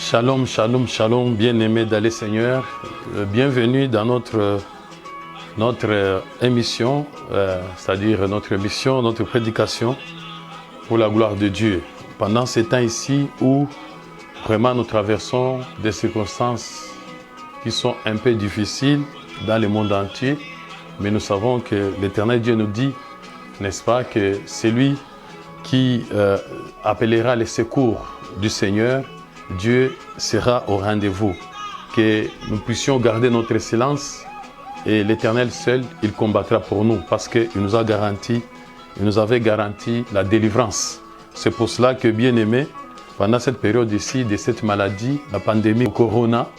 Shalom, shalom, shalom, bien-aimés dans le Seigneur. Bienvenue dans notre émission, c'est-à-dire notre mission, notre prédication pour la gloire de Dieu. Pendant ces temps ici où vraiment nous traversons des circonstances qui sont un peu difficiles dans le monde entier, mais nous savons que l'Éternel Dieu nous dit, n'est-ce pas, que c'est lui qui appellera les secours du Seigneur. Dieu sera au rendez-vous, que nous puissions garder notre silence et l'Éternel seul, il combattra pour nous parce qu'il nous a garanti, il nous avait garanti la délivrance. C'est pour cela que, bien aimés, pendant cette période ici, de cette maladie, la pandémie Corona,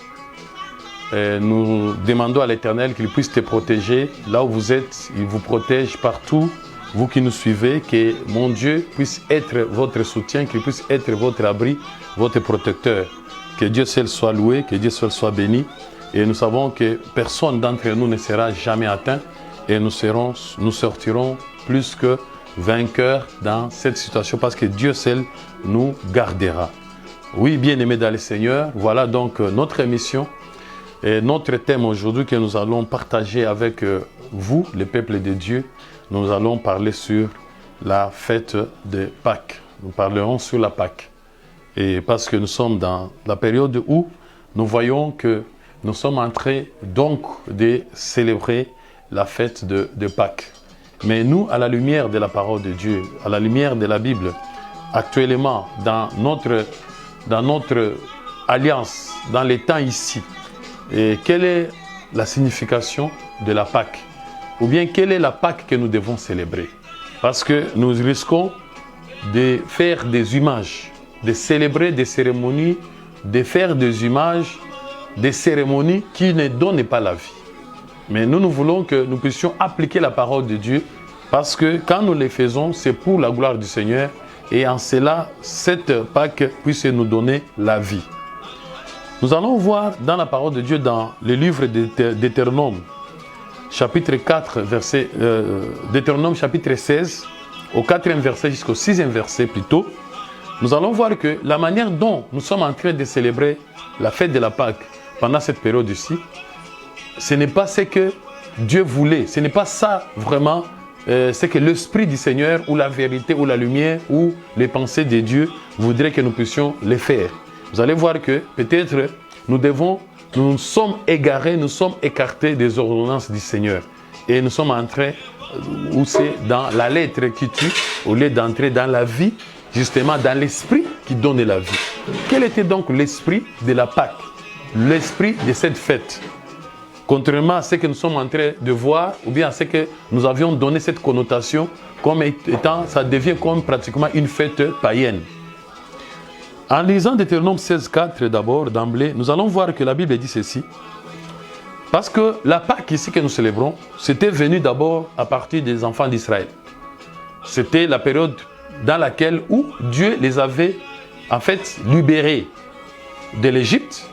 nous demandons à l'Éternel qu'il puisse te protéger là où vous êtes, il vous protège partout. Vous qui nous suivez, que mon Dieu puisse être votre soutien, qu'il puisse être votre abri, votre protecteur. Que Dieu seul soit loué, que Dieu seul soit béni. Et nous savons que personne d'entre nous ne sera jamais atteint et nous sortirons plus que vainqueurs dans cette situation parce que Dieu seul nous gardera. Oui, bien-aimés dans le Seigneur, voilà donc notre émission et notre thème aujourd'hui que nous allons partager avec vous, le peuple de Dieu. Nous allons parler sur la fête de Pâques. Nous parlerons sur la Pâques. Et parce que nous sommes dans la période où nous voyons que nous sommes en train donc de célébrer la fête de Pâques. Mais nous, à la lumière de la parole de Dieu, à la lumière de la Bible, actuellement, dans notre alliance, dans les temps ici, et quelle est la signification de la Pâque? Ou bien quelle est la Pâque que nous devons célébrer? Parce que nous risquons de faire des images, de célébrer des cérémonies, de faire des images, des cérémonies qui ne donnent pas la vie. Mais nous voulons que nous puissions appliquer la parole de Dieu parce que quand nous les faisons, c'est pour la gloire du Seigneur et en cela, cette Pâque puisse nous donner la vie. Nous allons voir dans la parole de Dieu, dans le livre d'Éternome, chapitre 4, Deutéronome chapitre 16, au 4e verset jusqu'au 6e verset plutôt, nous allons voir que la manière dont nous sommes en train de célébrer la fête de la Pâque pendant cette période ici, ce n'est pas ce que Dieu voulait, ce n'est pas ça vraiment, ce que l'Esprit du Seigneur ou la vérité ou la lumière ou les pensées de Dieu voudraient que nous puissions les faire. Vous allez voir que peut-être nous sommes égarés, nous sommes écartés des ordonnances du Seigneur. Et nous sommes entrés où c'est dans la lettre qui tue, au lieu d'entrer dans la vie, justement dans l'esprit qui donne la vie. Quel était donc l'esprit de la Pâque? L'esprit de cette fête? Contrairement à ce que nous sommes en train de voir, ou bien à ce que nous avions donné cette connotation, comme étant, ça devient comme pratiquement une fête païenne. En lisant Deutéronome 16,4 d'abord, d'emblée, nous allons voir que la Bible dit ceci. Parce que la Pâque ici que nous célébrons, c'était venu d'abord à partir des enfants d'Israël. C'était la période dans laquelle où Dieu les avait en fait libérés de l'Égypte,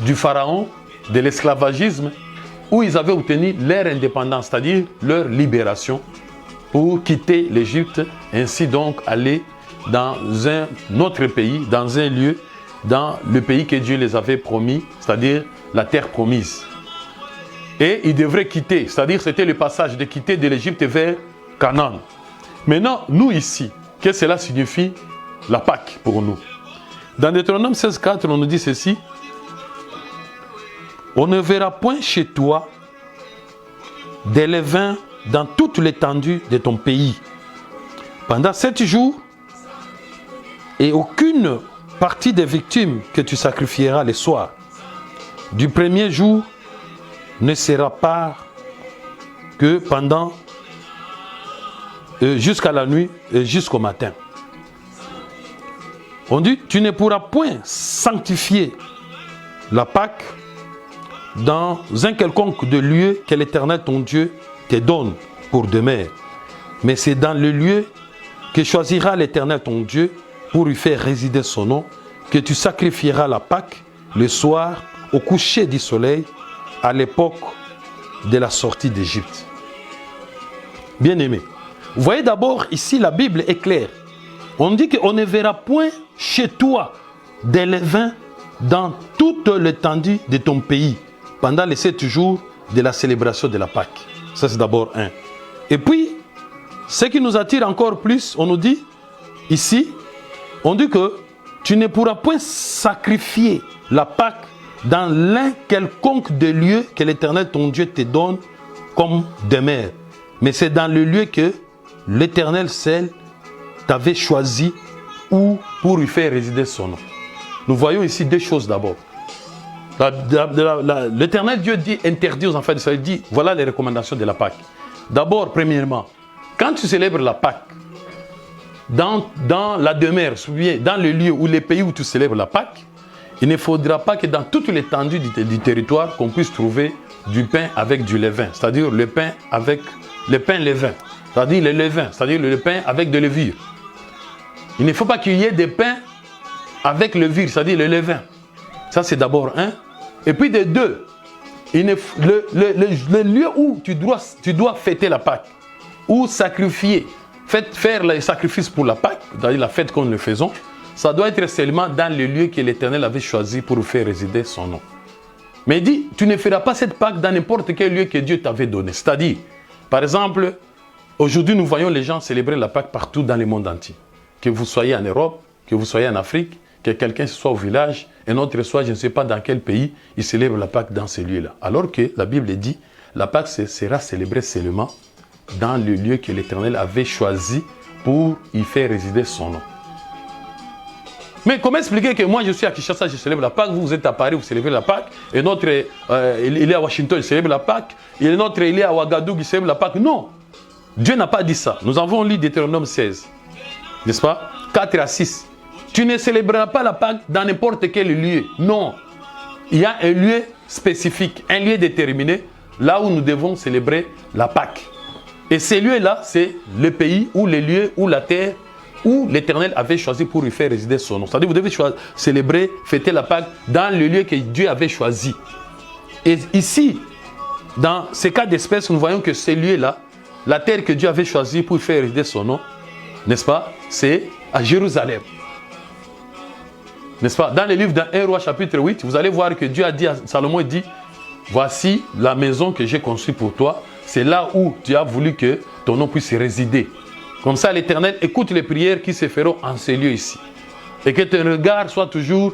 du Pharaon, de l'esclavagisme, où ils avaient obtenu leur indépendance, c'est-à-dire leur libération, pour quitter l'Égypte, ainsi donc aller dans un autre pays, dans un lieu, dans le pays que Dieu les avait promis, c'est-à-dire la terre promise. Et ils devraient quitter, c'est-à-dire c'était le passage de quitter de l'Égypte vers Canaan. Maintenant, nous ici, qu'est-ce que cela signifie la Pâque pour nous? Dans Deutéronome 16,4, on nous dit ceci. On ne verra point chez toi des levains dans toute l'étendue de ton pays. Pendant 7 jours, et aucune partie des victimes que tu sacrifieras le soir du premier jour ne sera pas que pendant jusqu'à la nuit et jusqu'au matin. On dit, tu ne pourras point sanctifier la Pâque dans un quelconque de lieu que l'Éternel ton Dieu te donne pour demeure. Mais c'est dans le lieu que choisira l'Éternel ton Dieu pour y faire résider son nom, que tu sacrifieras la Pâque le soir au coucher du soleil à l'époque de la sortie d'Égypte. Bien-aimés, vous voyez d'abord ici la Bible est claire. On dit qu'on ne verra point chez toi des levains dans toute l'étendue de ton pays pendant les 7 jours de la célébration de la Pâque. Ça, c'est d'abord un. Et puis, ce qui nous attire encore plus, on nous dit, ici, on dit que tu ne pourras point sacrifier la Pâque dans l'un quelconque des lieux que l'Éternel ton Dieu te donne comme demeure. Mais c'est dans le lieu que l'Éternel seul t'avait choisi ou pour y faire résider son nom. Nous voyons ici deux choses d'abord. L'Éternel Dieu dit, interdit aux enfants d'Israël, dit, voilà les recommandations de la Pâque. D'abord, premièrement, quand tu célèbres la Pâque, dans la demeure, dans le lieu ou les pays où tu célèbres la Pâque, il ne faudra pas que dans toute l'étendue du territoire, qu'on puisse trouver du pain avec du levain, c'est-à-dire le pain avec le pain levain, c'est-à-dire le levain, c'est-à-dire le pain avec de levure. Il ne faut pas qu'il y ait des pains avec levure, c'est-à-dire le levain. Ça, c'est d'abord un. Et puis de deux, le lieu où tu dois fêter la Pâque, ou sacrifier, faire les sacrifices pour la Pâque, c'est-à-dire la fête que nous le faisons, ça doit être seulement dans le lieu que l'Éternel avait choisi pour faire résider son nom. Mais il dit, tu ne feras pas cette Pâque dans n'importe quel lieu que Dieu t'avait donné. C'est-à-dire, par exemple, aujourd'hui nous voyons les gens célébrer la Pâque partout dans le monde entier. Que vous soyez en Europe, que vous soyez en Afrique, que quelqu'un soit au village, un autre soit, je ne sais pas dans quel pays, il célèbre la Pâque dans ces lieux-là. Alors que la Bible dit, la Pâque sera célébrée seulement dans le lieu que l'Éternel avait choisi pour y faire résider son nom. Mais comment expliquer que moi je suis à Kinshasa, je célèbre la Pâque, vous êtes à Paris, vous célébrez la Pâque, et notre il est à Washington, il célèbre la Pâque, et l'autre il est à Ouagadougou, il célèbre la Pâque. Non, Dieu n'a pas dit ça. Nous avons lu Deutéronome 16, n'est-ce pas, 4 à 6. Tu ne célébreras pas la Pâque dans n'importe quel lieu. Non, il y a un lieu spécifique, un lieu déterminé, là où nous devons célébrer la Pâque. Et ces lieux-là, c'est le pays ou les lieux ou la terre où l'Éternel avait choisi pour y faire résider son nom. C'est-à-dire vous devez célébrer, fêter la Pâque dans le lieu que Dieu avait choisi. Et ici, dans ces cas d'espèce, nous voyons que ces lieux-là, la terre que Dieu avait choisie pour y faire résider son nom, n'est-ce pas, c'est à Jérusalem. N'est-ce pas? Dans le livre d'un roi chapitre 8, vous allez voir que Dieu a dit à Salomon, il dit, voici la maison que j'ai construite pour toi, c'est là où tu as voulu que ton nom puisse résider. Comme ça, l'Éternel écoute les prières qui se feront en ces lieux ici. Et que ton regard soit toujours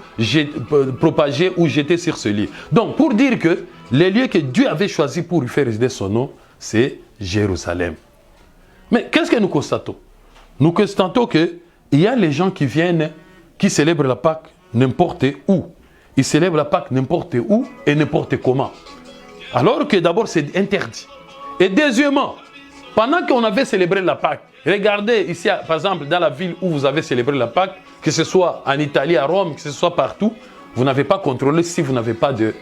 propagé ou jeté sur ce lieu. Donc, pour dire que les lieux que Dieu avait choisis pour lui faire résider son nom, c'est Jérusalem. Mais qu'est-ce que nous constatons? Nous constatons qu'il y a les gens qui viennent, qui célèbrent la Pâque n'importe où. Ils célèbrent la Pâque n'importe où et n'importe comment. Alors que d'abord, c'est interdit. Et deuxièmement, pendant qu'on avait célébré la Pâque, regardez ici, par exemple, dans la ville où vous avez célébré la Pâque, que ce soit en Italie, à Rome, que ce soit partout, vous n'avez pas contrôlé si vous n'avez pas de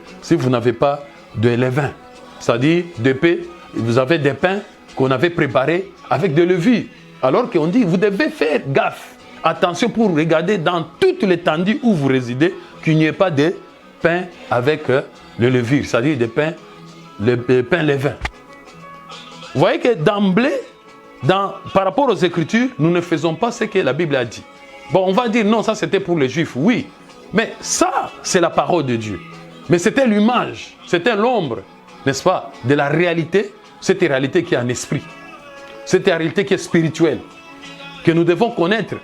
levain. C'est-à-dire, vous avez des pains qu'on avait préparés avec de levure. Alors qu'on dit, vous devez faire gaffe. Attention pour regarder dans toute l'étendue où vous résidez, qu'il n'y ait pas de pain avec le levure, c'est-à-dire des pains, le pain levain. Vous voyez que d'emblée, par rapport aux Écritures, nous ne faisons pas ce que la Bible a dit. Bon, on va dire non, ça c'était pour les Juifs, oui. Mais ça, c'est la parole de Dieu. Mais c'était l'image, c'était l'ombre, n'est-ce pas, de la réalité, cette réalité qui est en esprit. Cette réalité qui est spirituelle, que nous devons connaître,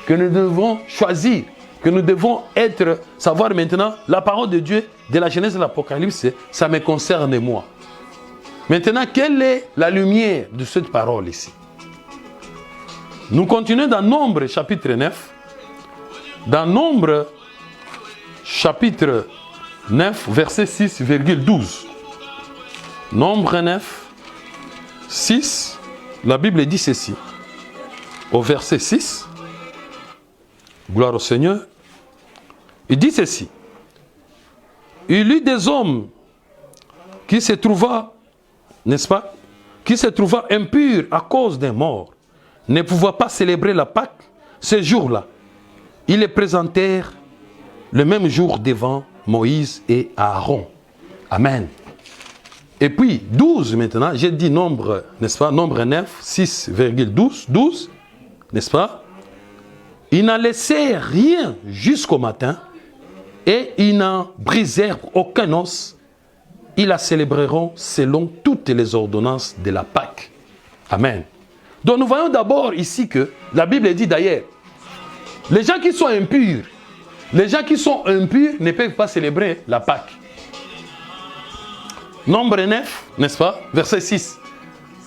que nous devons choisir, que nous devons savoir maintenant, la parole de Dieu, de la Genèse de l'Apocalypse, ça me concerne moi. Maintenant, quelle est la lumière de cette parole ici? Nous continuons dans Nombre chapitre 9. Dans Nombre chapitre 9, verset 6,12. Nombre 9, 6, la Bible dit ceci. Au verset 6, gloire au Seigneur, il dit ceci. Il y eut des hommes qui se trouva, n'est-ce pas, qui se trouva impurs à cause des morts, ne pouvant pas célébrer la Pâque ce jour-là. Ils les présentèrent le même jour devant Moïse et Aaron. Amen. Et puis, 12 maintenant, j'ai dit nombre, n'est-ce pas, nombre 9, 6,12, 12, n'est-ce pas? Ils n'en laissaient rien jusqu'au matin et ils n'en brisèrent aucun os. Ils la célébreront selon toutes les ordonnances de la Pâque. Amen. Donc nous voyons d'abord ici que la Bible dit d'ailleurs, les gens qui sont impurs, ne peuvent pas célébrer la Pâque. Nombre 9, n'est-ce pas? Verset 6.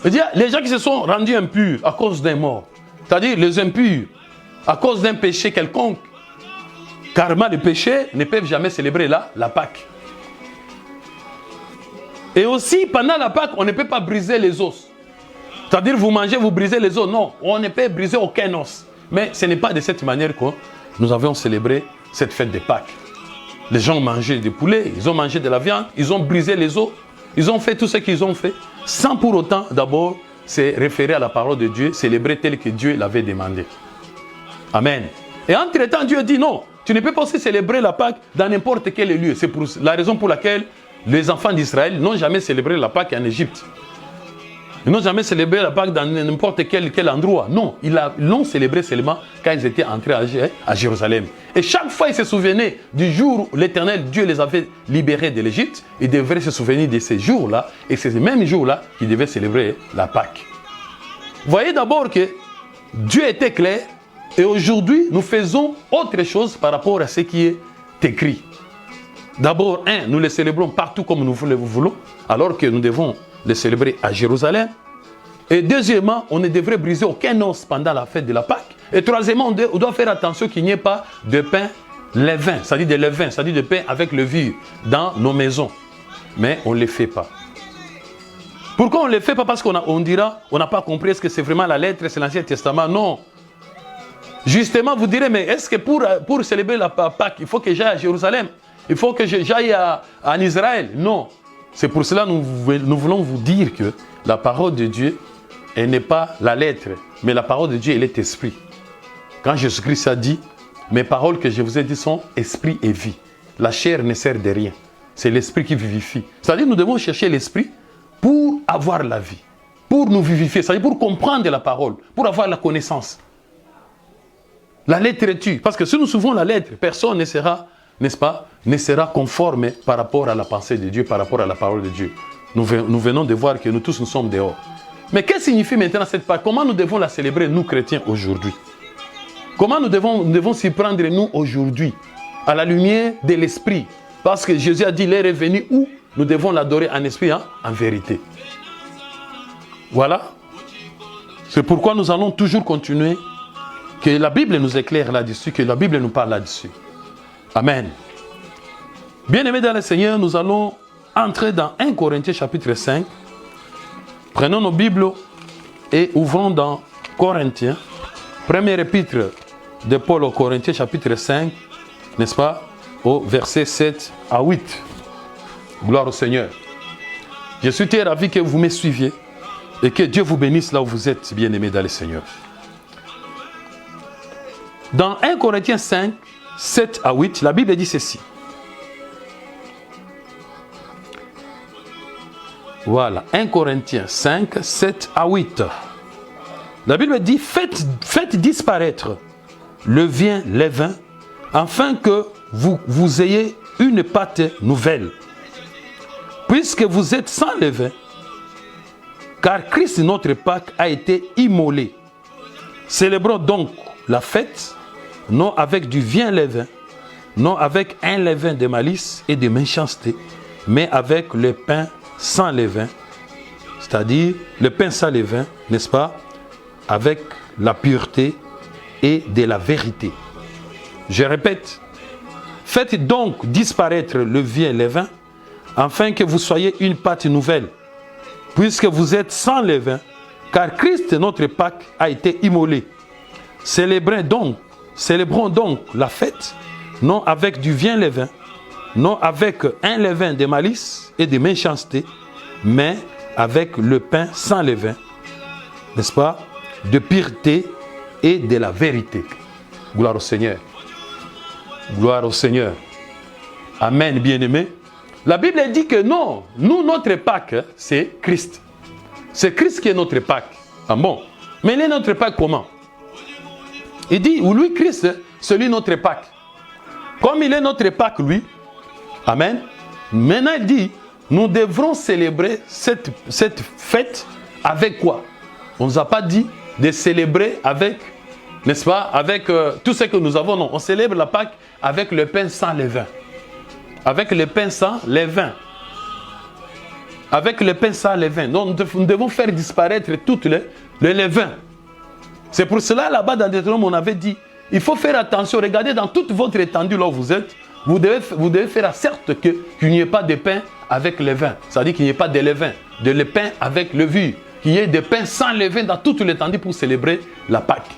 C'est-à-dire, les gens qui se sont rendus impurs à cause d'un mort, c'est-à-dire les impurs à cause d'un péché quelconque, karma de péché, ne peuvent jamais célébrer la Pâque. Et aussi, pendant la Pâque, on ne peut pas briser les os. C'est-à-dire, vous mangez, vous brisez les os. Non, on ne peut briser aucun os. Mais ce n'est pas de cette manière que nous avons célébré cette fête de Pâques. Les gens ont mangé du poulet, ils ont mangé de la viande, ils ont brisé les os, ils ont fait tout ce qu'ils ont fait, sans pour autant, d'abord, se référer à la parole de Dieu, célébrer tel que Dieu l'avait demandé. Amen. Et entre-temps, Dieu dit non, tu ne peux pas aussi célébrer la Pâque dans n'importe quel lieu. C'est la raison pour laquelle les enfants d'Israël n'ont jamais célébré la Pâque en Égypte. Ils n'ont jamais célébré la Pâque dans n'importe quel endroit. Non, ils l'ont célébré seulement quand ils étaient entrés à Jérusalem. Et chaque fois, ils se souvenaient du jour où l'Éternel, Dieu les avait libérés de l'Égypte. Ils devraient se souvenir de ces jours-là. Et c'est ces mêmes jours-là qu'ils devaient célébrer la Pâque. Vous voyez d'abord que Dieu était clair. Et aujourd'hui, nous faisons autre chose par rapport à ce qui est écrit. D'abord, nous les célébrons partout comme nous voulons, alors que nous devons les célébrer à Jérusalem. Et deuxièmement, on ne devrait briser aucun os pendant la fête de la Pâque. Et troisièmement, on doit faire attention qu'il n'y ait pas de pain levain, c'est-à-dire de levain, c'est-à-dire de pain avec levure dans nos maisons. Mais on ne les fait pas. Pourquoi on ne les fait pas? Parce qu'on dira, on n'a pas compris, est-ce que c'est vraiment la lettre, c'est l'Ancien Testament? Non. Justement, vous direz, mais est-ce que pour célébrer la Pâque, il faut que j'aille à Jérusalem? Il faut que j'aille en Israël? Non. C'est pour cela que nous voulons vous dire que la parole de Dieu, elle n'est pas la lettre, mais la parole de Dieu, elle est esprit. Quand Jésus-Christ a dit, mes paroles que je vous ai dit sont esprit et vie. La chair ne sert de rien. C'est l'esprit qui vivifie. C'est-à-dire que nous devons chercher l'esprit pour avoir la vie, pour nous vivifier, c'est-à-dire pour comprendre la parole, pour avoir la connaissance. La lettre tue, parce que si nous suivons la lettre, personne ne sera, n'est-ce pas, ne sera conforme par rapport à la pensée de Dieu, par rapport à la parole de Dieu. Nous venons de voir que nous tous nous sommes dehors. Mais qu'est-ce que signifie maintenant cette Pâque? Comment nous devons la célébrer, nous chrétiens, aujourd'hui? Comment nous devons s'y prendre, nous, aujourd'hui, à la lumière de l'esprit? Parce que Jésus a dit, l'heure est venue où nous devons l'adorer en esprit, en vérité. Voilà. C'est pourquoi nous allons toujours continuer, que la Bible nous éclaire là-dessus, que la Bible nous parle là-dessus. Amen. Bien-aimés dans le Seigneur, nous allons entrer dans 1 Corinthiens chapitre 5. Prenons nos Bibles et ouvrons dans Corinthiens, premier épître de Paul aux Corinthiens chapitre 5, n'est-ce pas, au verset 7 à 8. Gloire au Seigneur. Je suis très ravi que vous me suiviez et que Dieu vous bénisse là où vous êtes, bien-aimés dans le Seigneur. Dans 1 Corinthiens 5, 7 à 8, la Bible dit ceci. Voilà, 1 Corinthiens 5, 7 à 8. La Bible dit, faites disparaître le levain, afin que vous ayez une pâte nouvelle. Puisque vous êtes sans levain, car Christ, notre Pâque, a été immolé. Célébrons donc la fête, non avec du vieux levain, non avec un levain de malice et de méchanceté, mais avec le pain sans levain, c'est-à-dire le pain sans levain, n'est-ce pas, avec la pureté et de la vérité. Je répète, faites donc disparaître le vieux levain, afin que vous soyez une pâte nouvelle, puisque vous êtes sans levain, car Christ, notre Pâque, a été immolé. Célébrons donc la fête, non avec du vieux levain, non avec un levain de malice et de méchanceté, mais avec le pain sans levain, n'est-ce pas, de pureté et de la vérité. Gloire au Seigneur. Gloire au Seigneur. Amen, bien-aimés. La Bible dit que non, nous, notre Pâque, c'est Christ. C'est Christ qui est notre Pâque. Ah bon? Mais il est notre Pâque comment? Il dit, lui, Christ, c'est lui notre Pâque. Comme il est notre Pâques, lui, amen, maintenant il dit, nous devrons célébrer cette fête avec quoi? On ne nous a pas dit de célébrer avec, n'est-ce pas, avec tout ce que nous avons. Non, on célèbre la Pâques avec le pain sans levain. Avec le pain sans levain. Avec le pain sans levain. Donc nous devons faire disparaître toutes les levains. C'est pour cela, là-bas, dans Deutéronome, on avait dit, il faut faire attention, regardez dans toute votre étendue là où vous êtes, vous devez faire en sorte qu'il n'y ait pas de pain avec levain. C'est-à-dire qu'il n'y ait pas de levain, de le pain avec levure, qu'il y ait des pains sans levain dans toute l'étendue pour célébrer la Pâque.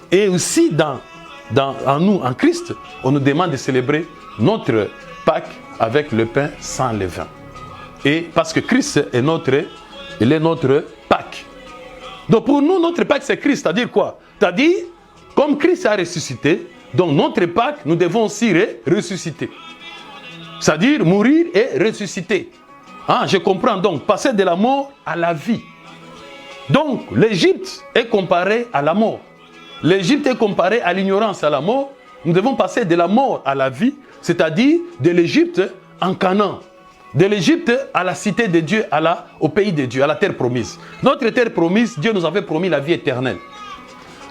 Et aussi, en nous, en Christ, on nous demande de célébrer notre Pâque avec le pain sans levain. Et parce que Christ est notre Pâque. Donc pour nous, notre Pâque, c'est Christ. C'est-à-dire quoi? C'est-à-dire, comme Christ a ressuscité, donc notre Pâque, nous devons aussi ressusciter. C'est-à-dire mourir et ressusciter. Hein, je comprends donc, passer de la mort à la vie. Donc l'Égypte est comparée à la mort. L'Égypte est comparée à l'ignorance, à la mort. Nous devons passer de la mort à la vie, c'est-à-dire de l'Égypte en Canaan. De l'Égypte à la cité de Dieu, au pays de Dieu, à la terre promise. Notre terre promise, Dieu nous avait promis la vie éternelle.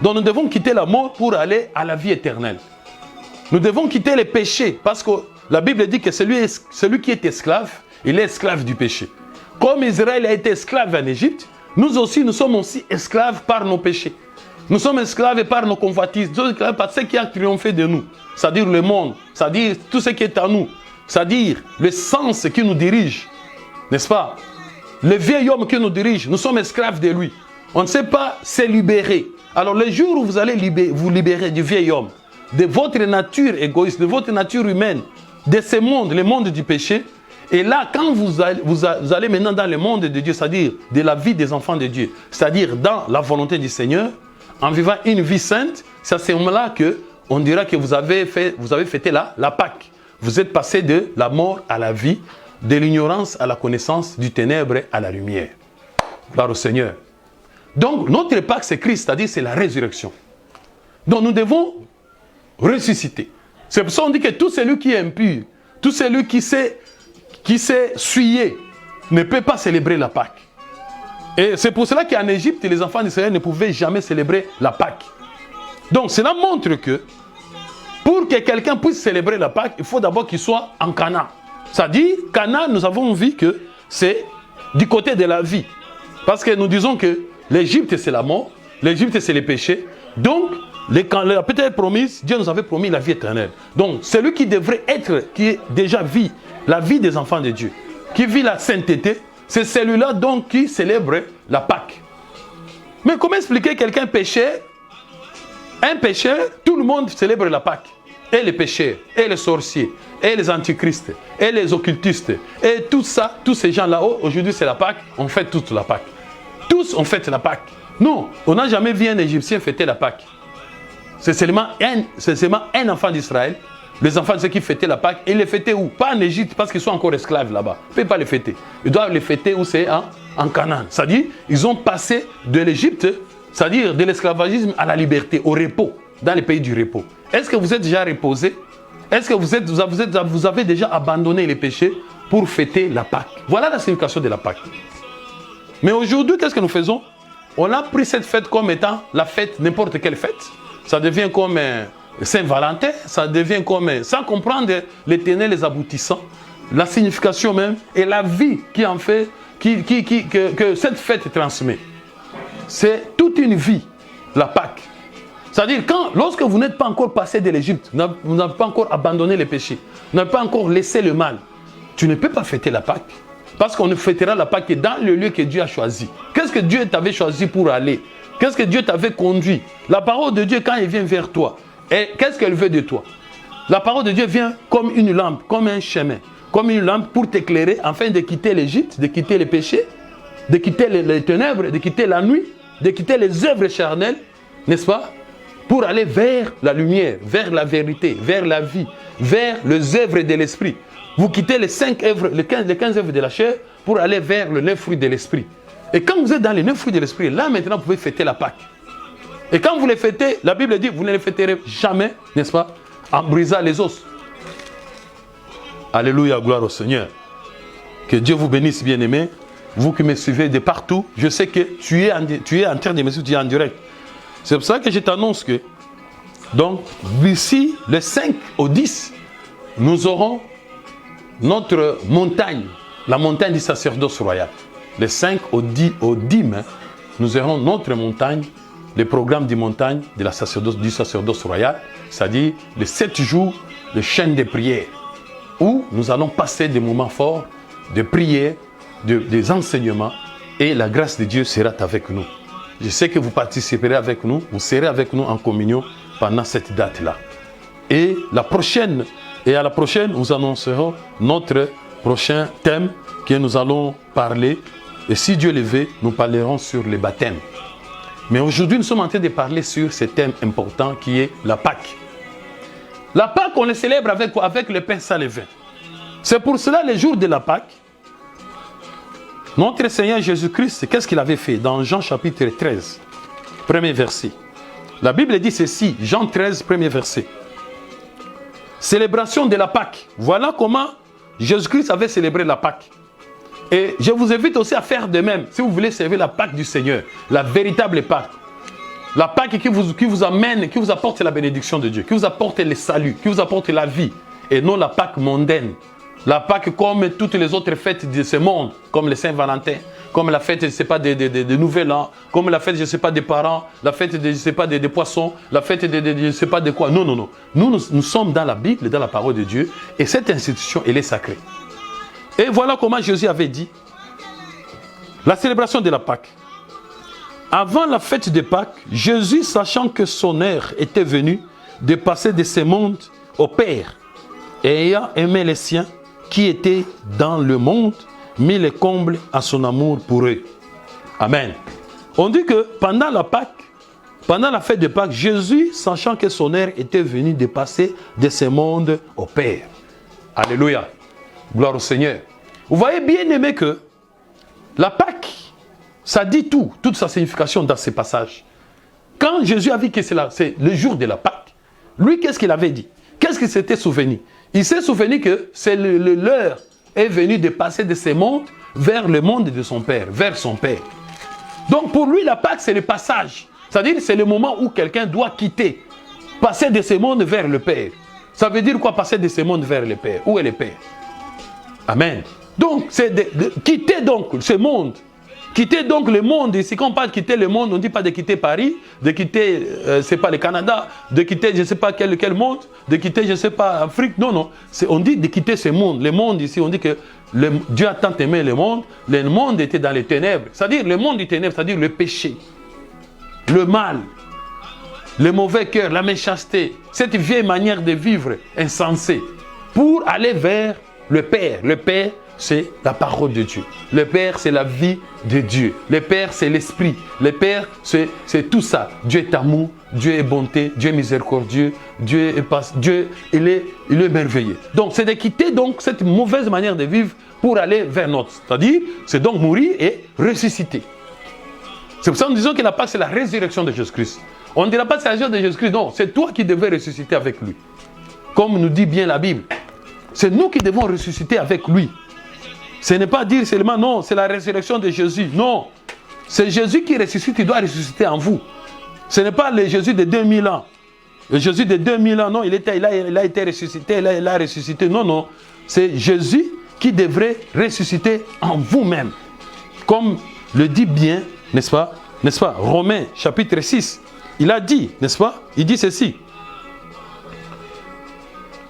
Donc nous devons quitter la mort pour aller à la vie éternelle. Nous devons quitter les péchés parce que la Bible dit que celui qui est esclave, il est esclave du péché. Comme Israël a été esclave en Égypte, nous aussi, nous sommes aussi esclaves par nos péchés. Nous sommes esclaves par nos convoitises, nous sommes esclaves par ce qui a triomphé de nous. C'est-à-dire le monde, c'est-à-dire tout ce qui est à nous. C'est-à-dire le sens qui nous dirige, n'est-ce pas? Le vieil homme qui nous dirige, nous sommes esclaves de lui. On ne sait pas se libérer. Alors le jour où vous allez vous libérer du vieil homme, de votre nature égoïste, de votre nature humaine, de ce monde, le monde du péché, et là quand vous allez maintenant dans le monde de Dieu, c'est-à-dire de la vie des enfants de Dieu, c'est-à-dire dans la volonté du Seigneur, en vivant une vie sainte, c'est à ce moment-là qu'on dira que vous avez fêté la Pâque. Vous êtes passé de la mort à la vie, de l'ignorance à la connaissance, du ténèbre à la lumière. Gloire au Seigneur. Donc, notre Pâque, c'est Christ, c'est-à-dire c'est la résurrection. Donc, nous devons ressusciter. C'est pour ça qu'on dit que tout celui qui est impur, tout celui qui s'est souillé, ne peut pas célébrer la Pâque. Et c'est pour cela qu'en Égypte, les enfants d'Israël ne pouvaient jamais célébrer la Pâque. Donc, cela montre que pour que quelqu'un puisse célébrer la Pâque, il faut d'abord qu'il soit en Canaan. C'est-à-dire, Canaan, nous avons vu que c'est du côté de la vie. Parce que nous disons que l'Égypte, c'est la mort. L'Égypte, c'est les péchés. Donc, la terre promise, Dieu nous avait promis la vie éternelle. Donc, celui qui devrait être, qui déjà vit la vie des enfants de Dieu, qui vit la sainteté, c'est celui-là donc qui célèbre la Pâque. Mais comment expliquer quelqu'un pécheur? Un pécheur, tout le monde célèbre la Pâque. Et les pécheurs, et les sorciers, et les antichristes, et les occultistes, et tout ça, tous ces gens là-haut, aujourd'hui c'est la Pâque, on fête toute la Pâque. Tous on fête la Pâque. Non, on n'a jamais vu un Égyptien fêter la Pâque. C'est seulement un enfant d'Israël, les enfants de ceux qui fêtaient la Pâque, et ils les fêtaient où? Pas en Égypte, parce qu'ils sont encore esclaves là-bas. Ils ne peuvent pas les fêter. Ils doivent les fêter où? C'est en Canaan. C'est-à-dire, ils ont passé de l'Égypte, c'est-à-dire de l'esclavagisme à la liberté, au repos, dans les pays du repos. Est-ce que vous êtes déjà reposé? Est-ce que vous avez déjà abandonné les péchés pour fêter la Pâque? Voilà la signification de la Pâque. Mais aujourd'hui, qu'est-ce que nous faisons? On a pris cette fête comme étant la fête, n'importe quelle fête. Ça devient comme Saint-Valentin, ça devient comme, sans comprendre les tenants, les aboutissants, la signification même et la vie qui en fait, que cette fête transmet. C'est toute une vie, la Pâque. C'est-à-dire, lorsque vous n'êtes pas encore passé de l'Égypte, vous n'avez pas encore abandonné les péchés, vous n'avez pas encore laissé le mal, tu ne peux pas fêter la Pâque. Parce qu'on ne fêtera la Pâque que dans le lieu que Dieu a choisi. Qu'est-ce que Dieu t'avait choisi pour aller? Qu'est-ce que Dieu t'avait conduit? La parole de Dieu, quand elle vient vers toi, qu'est-ce qu'elle veut de toi? La parole de Dieu vient comme une lampe, comme un chemin, comme une lampe pour t'éclairer afin de quitter l'Égypte, de quitter les péchés, de quitter les ténèbres, de quitter la nuit, de quitter les œuvres charnelles, n'est-ce pas? Pour aller vers la lumière, vers la vérité, vers la vie, vers les œuvres de l'esprit. Vous quittez les 5 œuvres, les 15 œuvres de la chair pour aller vers le 9 fruits de l'esprit. Et quand vous êtes dans les 9 fruits de l'esprit, là maintenant vous pouvez fêter la Pâque. Et quand vous les fêtez, la Bible dit, vous ne les fêterez jamais, n'est-ce pas, en brisant les os. Alléluia, gloire au Seigneur. Que Dieu vous bénisse, bien-aimés. Vous qui me suivez de partout, je sais que tu es en train de me suivre, tu es en direct. C'est pour ça que je t'annonce que, donc, d'ici le 5 au 10, nous aurons notre montagne, la montagne du sacerdoce royal. Le 5 au 10 mai, nous aurons notre montagne, le programme de montagne de la du sacerdoce royal, c'est-à-dire les 7 jours de chaîne de prière, où nous allons passer des moments forts de prière, des enseignements, et la grâce de Dieu sera avec nous. Je sais que vous participerez avec nous, vous serez avec nous en communion pendant cette date-là. Et à la prochaine, nous annoncerons notre prochain thème que nous allons parler. Et si Dieu le veut, nous parlerons sur le baptême. Mais aujourd'hui, nous sommes en train de parler sur ce thème important qui est la Pâque. La Pâque, on le célèbre avec quoi? Avec le pain sans levain. C'est pour cela, le jour de la Pâque, notre Seigneur Jésus-Christ, qu'est-ce qu'il avait fait? Dans Jean chapitre 13, premier verset. La Bible dit ceci, Jean 13, premier verset. Célébration de la Pâque. Voilà comment Jésus-Christ avait célébré la Pâque. Et je vous invite aussi à faire de même, si vous voulez célébrer la Pâque du Seigneur, la véritable Pâque. La Pâque qui vous amène, qui vous apporte la bénédiction de Dieu, qui vous apporte le salut, qui vous apporte la vie, et non la Pâque mondaine. La Pâque comme toutes les autres fêtes de ce monde, comme le Saint-Valentin, comme la fête, je ne sais pas, de Nouvel An, comme la fête, je ne sais pas, des parents, la fête, je ne sais pas, des poissons, la fête, je ne sais pas de quoi. Non, non, non. Nous sommes dans la Bible, dans la parole de Dieu, et cette institution, elle est sacrée. Et voilà comment Jésus avait dit la célébration de la Pâque. Avant la fête de Pâques, Jésus, sachant que son heure était venue de passer de ce monde au Père, et ayant aimé les siens qui étaient dans le monde, mit les combles à son amour pour eux. Amen. On dit que pendant la Pâque, pendant la fête de Pâques, Jésus, sachant que son heure était venue de passer de ce monde au Père. Alléluia. Gloire au Seigneur. Vous voyez bien aimé que la Pâque, ça dit tout, toute sa signification dans ces passages. Quand Jésus a vu que c'est le jour de la Pâque, lui, qu'est-ce qu'il avait dit? Qu'est-ce qu'il s'était souvenu? Il s'est souvenu que c'est l'heure est venue de passer de ce monde vers le monde de son Père, vers son Père. Donc pour lui, la Pâque, c'est le passage. C'est-à-dire c'est le moment où quelqu'un doit quitter, passer de ce monde vers le Père. Ça veut dire quoi, passer de ce monde vers le Père? Où est le Père? Amen. Donc c'est de quitter donc ce monde. Quitter donc le monde. Ici, quand on parle de quitter le monde, on ne dit pas de quitter Paris, de quitter, c'est pas le Canada, de quitter je ne sais pas quel monde, de quitter je ne sais pas Afrique. Non, non. On dit de quitter ce monde. Le monde ici, on dit que Dieu a tant aimé le monde était dans les ténèbres. C'est-à-dire le monde des ténèbres, c'est-à-dire le péché, le mal, le mauvais cœur, la méchanceté, cette vieille manière de vivre insensée, pour aller vers le Père. Le Père, c'est la parole de Dieu. Le Père, c'est la vie de Dieu. Le Père, c'est l'Esprit. Le Père, c'est tout ça. Dieu est amour, Dieu est bonté, Dieu est miséricordieux, Dieu il est merveilleux. Donc, c'est de quitter donc cette mauvaise manière de vivre pour aller vers notre. C'est-à-dire, c'est donc mourir et ressusciter. C'est pour ça que nous disons que la Pâque, c'est la résurrection de Jésus-Christ. On ne dira pas que c'est la résurrection de Jésus-Christ. Non, c'est toi qui devais ressusciter avec lui. Comme nous dit bien la Bible. C'est nous qui devons ressusciter avec lui. Ce n'est pas dire seulement non, c'est la résurrection de Jésus. Non, c'est Jésus qui ressuscite, il doit ressusciter en vous. Ce n'est pas le Jésus de 2000 ans. Le Jésus de 2000 ans, non, il a été ressuscité, il a ressuscité. Non, non, c'est Jésus qui devrait ressusciter en vous-même. Comme le dit bien, n'est-ce pas, Romains chapitre 6, il a dit, n'est-ce pas, il dit ceci.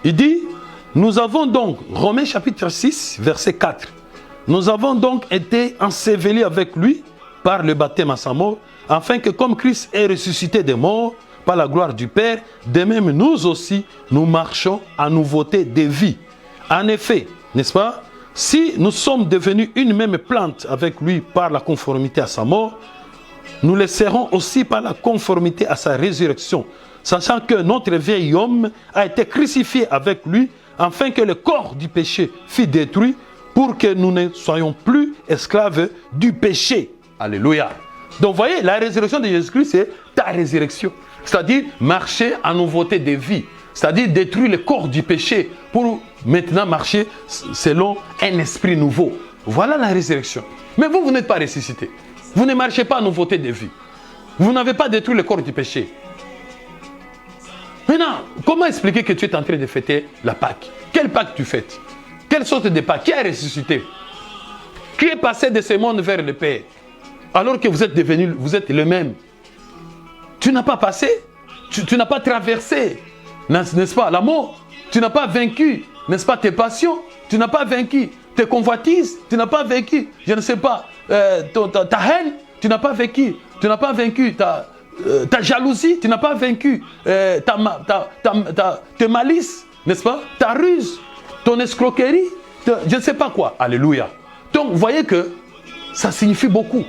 Il dit, nous avons donc, Romains chapitre 6, verset 4, nous avons donc été ensevelis avec lui par le baptême à sa mort, afin que comme Christ est ressuscité des morts par la gloire du Père, de même nous aussi, nous marchons à nouveauté de vie. En effet, n'est-ce pas, si nous sommes devenus une même plante avec lui par la conformité à sa mort, nous le serons aussi par la conformité à sa résurrection, sachant que notre vieil homme a été crucifié avec lui, afin que le corps du péché fût détruit, pour que nous ne soyons plus esclaves du péché. Alléluia. Donc, vous voyez, la résurrection de Jésus-Christ, c'est ta résurrection. C'est-à-dire marcher en nouveauté de vie. C'est-à-dire détruire le corps du péché pour maintenant marcher selon un esprit nouveau. Voilà la résurrection. Mais vous, vous n'êtes pas ressuscité. Vous ne marchez pas en nouveauté de vie. Vous n'avez pas détruit le corps du péché. Maintenant, comment expliquer que tu es en train de fêter la Pâque? Quelle Pâque tu fêtes? Quelle sorte de Pâque? Qui a ressuscité? Qui est passé de ce monde vers le Père? Alors que vous êtes devenu, vous êtes le même. Tu n'as pas passé, tu n'as pas traversé, n'est-ce pas, la mort. Tu n'as pas vaincu, n'est-ce pas, tes passions. Tu n'as pas vaincu tes convoitises. Tu n'as pas vaincu, je ne sais pas, ta haine. Tu n'as pas vaincu. Tu n'as pas vaincu ta jalousie. Tu n'as pas vaincu tes malices, n'est-ce pas, ta ruse, ton escroquerie, je ne sais pas quoi. Alléluia. Donc, vous voyez que ça signifie beaucoup.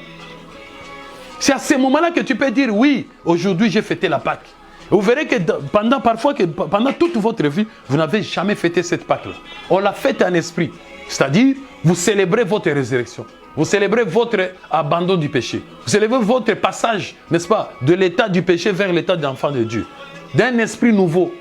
C'est à ce moment-là que tu peux dire, oui, aujourd'hui j'ai fêté la Pâque. Et vous verrez que pendant toute votre vie, vous n'avez jamais fêté cette Pâque-là. On l'a fête en esprit. C'est-à-dire, vous célébrez votre résurrection. Vous célébrez votre abandon du péché. Vous célébrez votre passage, n'est-ce pas, de l'état du péché vers l'état d'enfant de Dieu. D'un esprit nouveau.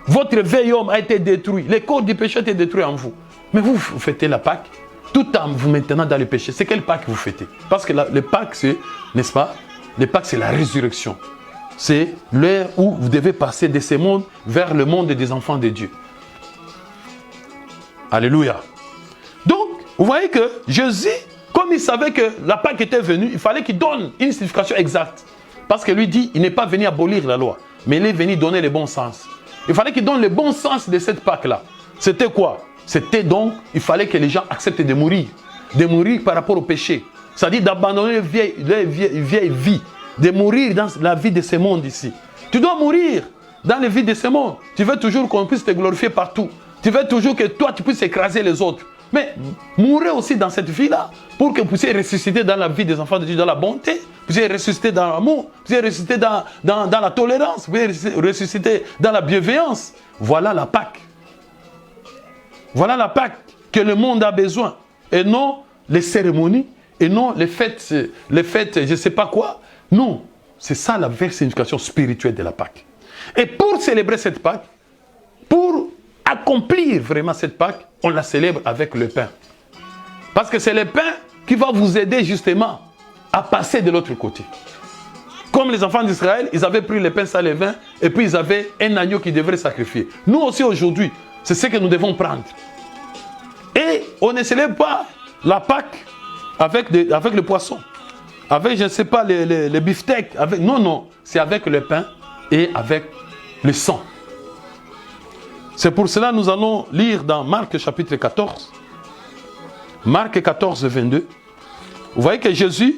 Votre vieil homme a été détruit. Le corps du péché a été détruit en vous. Mais vous fêtez la Pâque tout en vous maintenant dans le péché. C'est quelle Pâque vous fêtez? Parce que le Pâque, c'est, n'est-ce pas, le Pâque, c'est la résurrection. C'est l'heure où vous devez passer de ce monde vers le monde des enfants de Dieu. Alléluia. Donc, vous voyez que Jésus, comme il savait que la Pâque était venue, il fallait qu'il donne une signification exacte. Parce que lui dit, il n'est pas venu abolir la loi, mais il est venu donner le bon sens. Il fallait qu'il donne le bon sens de cette Pâque-là. C'était quoi? C'était donc, il fallait que les gens acceptent de mourir par rapport au péché. C'est-à-dire d'abandonner leur vieille vie, de mourir dans la vie de ce monde ici. Tu dois mourir dans la vie de ce monde. Tu veux toujours qu'on puisse te glorifier partout. Tu veux toujours que toi, tu puisses écraser les autres. Mais mourrez aussi dans cette vie-là pour que vous puissiez ressusciter dans la vie des enfants de Dieu, dans la bonté, vous puissiez ressusciter dans l'amour, vous puissiez ressusciter dans la tolérance, vous puissiez ressusciter dans la bienveillance. Voilà la Pâque. Voilà la Pâque que le monde a besoin. Et non les cérémonies, et non les fêtes, je ne sais pas quoi. Non, c'est ça la vraie signification spirituelle de la Pâque. Et pour célébrer cette Pâque, pour accomplir vraiment cette Pâque, on la célèbre avec le pain. Parce que c'est le pain qui va vous aider justement à passer de l'autre côté. Comme les enfants d'Israël, ils avaient pris le pain sans levain et puis ils avaient un agneau qu'ils devraient sacrifier. Nous aussi aujourd'hui, c'est ce que nous devons prendre. Et on ne célèbre pas la Pâque avec le poisson, avec, je ne sais pas, les beefsteaks. Non, c'est avec le pain et avec le sang. C'est pour cela que nous allons lire dans Marc chapitre 14. Marc 14, 22. Vous voyez que Jésus,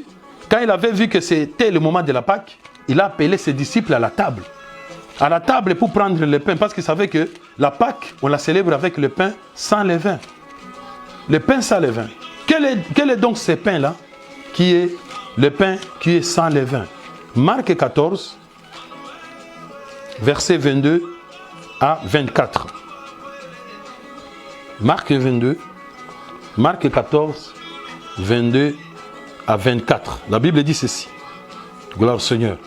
quand il avait vu que c'était le moment de la Pâque, il a appelé ses disciples à la table. À la table pour prendre le pain, parce qu'il savait que la Pâque, on la célèbre avec le pain sans levain. Le pain sans levain. Quel est donc ce pain-là qui est le pain qui est sans levain? Marc 14, versets 22 à 24. Marc 14, 22 à 24. La Bible dit ceci. Gloire au Seigneur.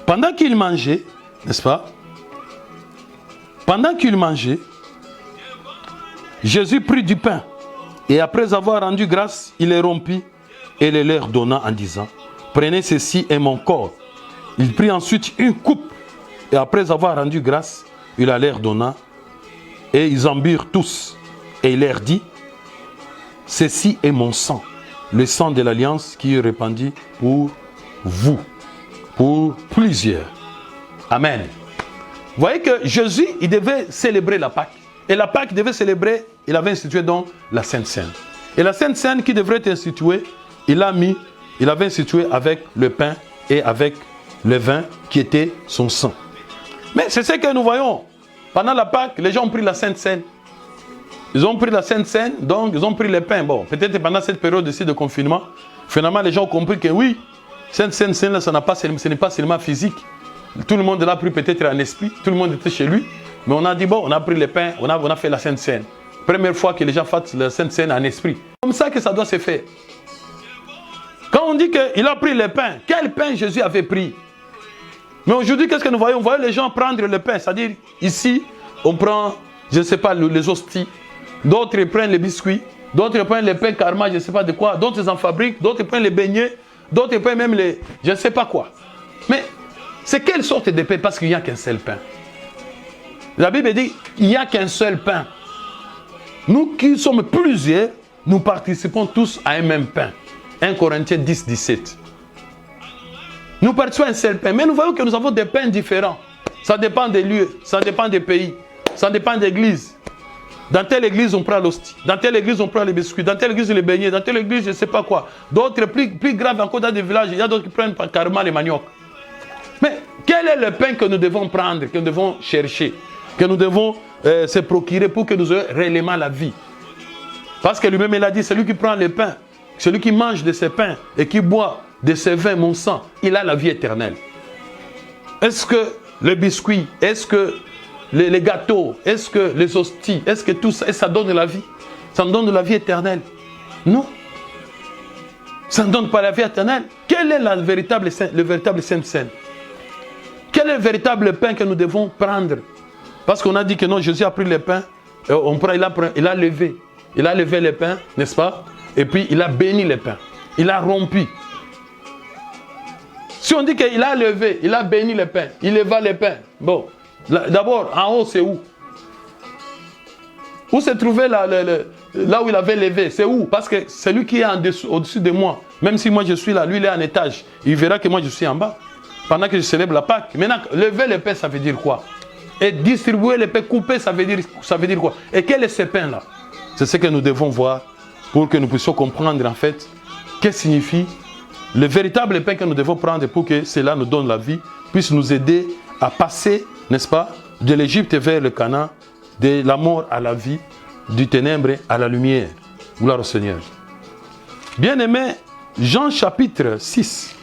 Pendant qu'il mangeait, n'est-ce pas? Pendant qu'il mangeait, Jésus prit du pain et après avoir rendu grâce, il les rompit et les leur donna en disant, prenez ceci est mon corps. Il prit ensuite une coupe et après avoir rendu grâce, il la leur donna et ils en burent tous. Et il leur dit, ceci est mon sang, le sang de l'alliance qui est répandu pour vous, pour plusieurs. Amen. Vous voyez que Jésus, il devait célébrer la Pâque. Et la Pâque devait célébrer, il avait institué donc la Sainte Seine. Et la Sainte Seine qui devrait être instituée, il avait institué avec le pain et avec le vin qui était son sang. Mais c'est ce que nous voyons. Pendant la Pâque, les gens ont pris la Sainte Seine. Ils ont pris la Sainte Seine, donc ils ont pris le pain. Bon, peut-être pendant cette période-ci de confinement, finalement les gens ont compris que oui, Sainte Seine, ce n'est pas seulement physique. Tout le monde l'a pris peut-être en esprit, tout le monde était chez lui. Mais on a dit, bon, on a pris le pain, on a fait la Sainte Seine. Première fois que les gens font la Sainte Seine en esprit. Comme ça que ça doit se faire. Quand on dit qu'il a pris le pain, quel pain Jésus avait pris? Mais aujourd'hui, qu'est-ce que nous voyons? On voit les gens prendre le pain. C'est-à-dire, ici, on prend, je ne sais pas, les hosties. D'autres prennent les biscuits. D'autres prennent les pains karma, je ne sais pas de quoi. D'autres en fabriquent. D'autres prennent les beignets. D'autres prennent même les, je ne sais pas quoi. Mais c'est quelle sorte de pain? Parce qu'il n'y a qu'un seul pain. La Bible dit, il n'y a qu'un seul pain. Nous qui sommes plusieurs, nous participons tous à un même pain. 1 Corinthiens 10, 17. Nous participons à un seul pain. Mais nous voyons que nous avons des pains différents. Ça dépend des lieux, ça dépend des pays, ça dépend des églises. Dans telle église, on prend l'hostie. Dans telle église, on prend les biscuits. Dans telle église, les beignets. Dans telle église, je ne sais pas quoi. D'autres, plus graves encore dans des villages, il y a d'autres qui prennent carrément les maniocs. Mais quel est le pain que nous devons prendre, que nous devons chercher, que nous devons se procurer pour que nous ayons réellement la vie? Parce que lui-même, il a dit, celui qui prend le pain, celui qui mange de ces pains et qui boit de ces vins, mon sang, il a la vie éternelle. Est-ce que les biscuits, est-ce que les gâteaux, est-ce que les hosties, est-ce que tout ça, ça donne la vie? Ça nous donne la vie éternelle? Non. Ça ne donne pas la vie éternelle. Quel est le véritable Saint-Saint? Quel est le véritable pain que nous devons prendre? Parce qu'on a dit que non, Jésus a pris le pain, il a levé. Il a levé le pain, n'est-ce pas? Et puis il a béni le pain. Il a rompu. Si on dit qu'il a levé, il a béni le pain, il leva le pain. Bon, d'abord, en haut, c'est où? Où se trouvait là où il avait levé? C'est où? Parce que celui qui est au-dessus de moi, même si moi je suis là, lui il est en étage, il verra que moi je suis en bas. Pendant que je célèbre la Pâque. Maintenant, lever le pain, ça veut dire quoi? Et distribuer le pain, couper, ça veut dire quoi? Et quel est ce pain-là? C'est ce que nous devons voir pour que nous puissions comprendre en fait qu'est-ce que signifie le véritable pain que nous devons prendre pour que cela nous donne la vie, puisse nous aider à passer, n'est-ce pas, de l'Égypte vers le Canaan, de la mort à la vie, du ténèbre à la lumière. Gloire au Seigneur. Bien-aimé, Jean chapitre 6.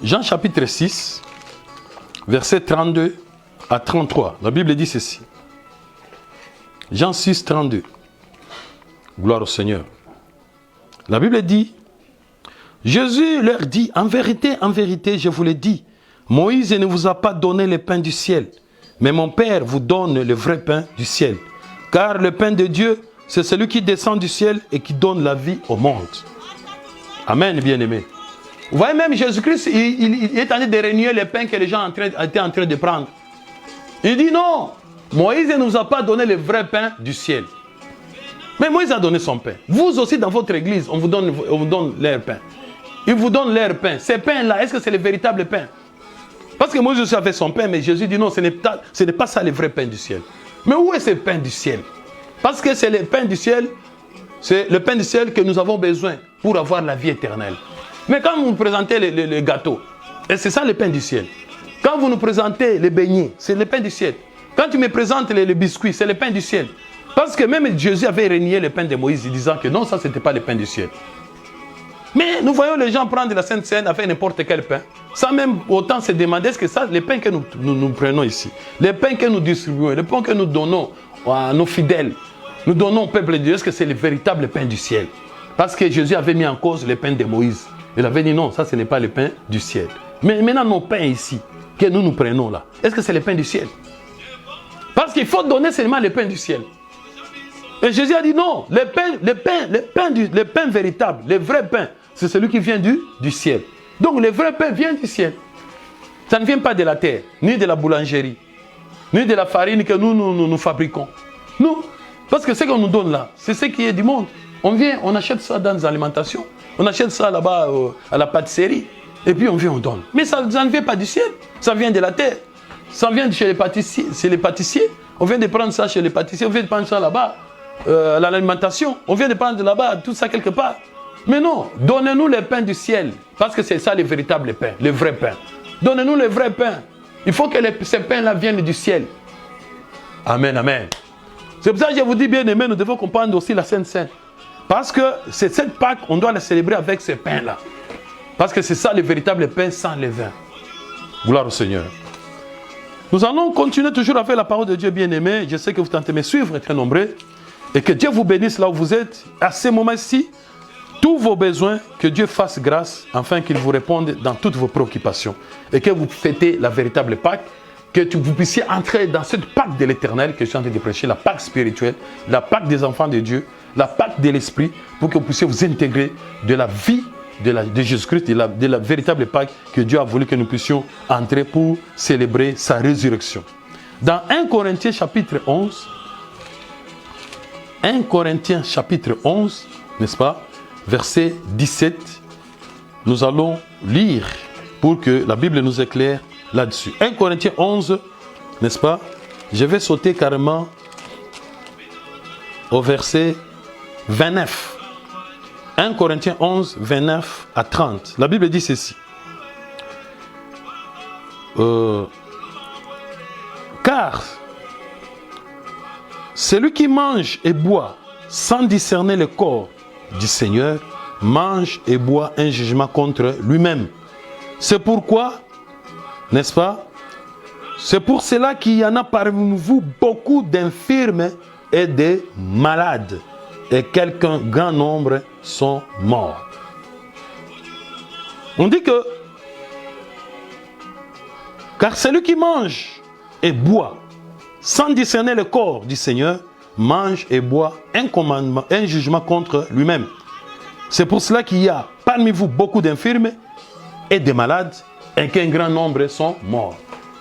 Jean chapitre 6, versets 32 à 33. La Bible dit ceci. Jean 6, 32. Gloire au Seigneur. La Bible dit, Jésus leur dit, en vérité, je vous le dis, Moïse ne vous a pas donné le pain du ciel, mais mon Père vous donne le vrai pain du ciel. Car le pain de Dieu, c'est celui qui descend du ciel et qui donne la vie au monde. Amen, bien-aimés. Vous voyez même Jésus-Christ, il est en train de renier le pain que les gens étaient en train de prendre. Il dit non, Moïse ne nous a pas donné le vrai pain du ciel. Mais Moïse a donné son pain. Vous aussi dans votre église, on vous donne leur pain. Ils vous donnent leur pain. Ces pains-là, est-ce que c'est le véritable pain? Parce que Moïse aussi avait son pain, mais Jésus dit non, ce n'est pas ça le vrai pain du ciel. Mais où est ce pain du ciel? Parce que c'est le pain du ciel, c'est le pain du ciel que nous avons besoin pour avoir la vie éternelle. Mais quand vous nous présentez le gâteau, c'est ça le pain du ciel. Quand vous nous présentez les beignets, c'est le pain du ciel. Quand tu me présentes les biscuits, c'est le pain du ciel. Parce que même Jésus avait renié le pain de Moïse, disant que non, ça c'était pas le pain du ciel. Mais nous voyons les gens prendre la Sainte Seine avec n'importe quel pain, sans même autant se demander est-ce que ça, les pains que nous prenons ici, les pains que nous distribuons, les pains que nous donnons à nos fidèles, nous donnons au peuple de Dieu, est-ce que c'est le véritable pain du ciel? Parce que Jésus avait mis en cause le pain de Moïse. Il avait dit non, ça ce n'est pas le pain du ciel. Mais maintenant nos pains ici, que nous prenons là, est-ce que c'est le pain du ciel? Parce qu'il faut donner seulement le pain du ciel. Et Jésus a dit non, le pain véritable, le vrai pain, c'est celui qui vient du ciel. Donc le vrai pain vient du ciel. Ça ne vient pas de la terre, ni de la boulangerie, ni de la farine que nous fabriquons. Nous, parce que ce qu'on nous donne là, c'est ce qui est du monde. On vient, on achète ça dans les alimentations, on achète ça là-bas à la pâtisserie, et puis on vient, on donne. Mais ça ne vient pas du ciel, ça vient de la terre. Ça vient de chez les pâtissiers. On vient de prendre ça chez les pâtissiers, on vient de prendre ça là-bas. À l'alimentation, on vient de prendre là-bas tout ça quelque part. Mais non, donnez-nous le pain du ciel, parce que c'est ça le véritable pain, le vrai pain. Donnez-nous le vrai pain. Il faut que ce pain-là vienne du ciel. Amen, amen. C'est pour ça que je vous dis, bien aimé, nous devons comprendre aussi la Sainte Seine. Parce que c'est cette Pâque, on doit la célébrer avec ce pain-là. Parce que c'est ça le véritable pain sans levain. Gloire au Seigneur. Nous allons continuer toujours à faire la parole de Dieu, bien aimé. Je sais que vous tentez de me suivre, très nombreux. Et que Dieu vous bénisse là où vous êtes. À ce moment-ci, tous vos besoins, que Dieu fasse grâce, afin qu'il vous réponde dans toutes vos préoccupations. Et que vous fêtez la véritable Pâque, que vous puissiez entrer dans cette Pâque de l'Éternel que je suis en train de prêcher, la Pâque spirituelle, la Pâque des enfants de Dieu, la Pâque de l'Esprit, pour que vous puissiez vous intégrer de la vie de Jésus-Christ, de la véritable Pâque que Dieu a voulu que nous puissions entrer pour célébrer sa résurrection. Dans 1 Corinthiens chapitre 11, 1 Corinthiens chapitre 11, n'est-ce pas, verset 17, nous allons lire pour que la Bible nous éclaire là-dessus. 1 Corinthiens 11, n'est-ce pas? Je vais sauter carrément au verset 29. 1 Corinthiens 11, 29 à 30. La Bible dit ceci. Car celui qui mange et boit sans discerner le corps du Seigneur mange et boit un jugement contre lui-même. C'est pourquoi, n'est-ce pas? C'est pour cela qu'il y en a parmi vous beaucoup d'infirmes et de malades, et quelqu'un grand nombre sont morts. On dit que, car celui qui mange et boit sans discerner le corps du Seigneur mange et boit un commandement, un jugement contre lui-même. C'est pour cela qu'il y a parmi vous beaucoup d'infirmes et de malades, et qu'un grand nombre sont morts.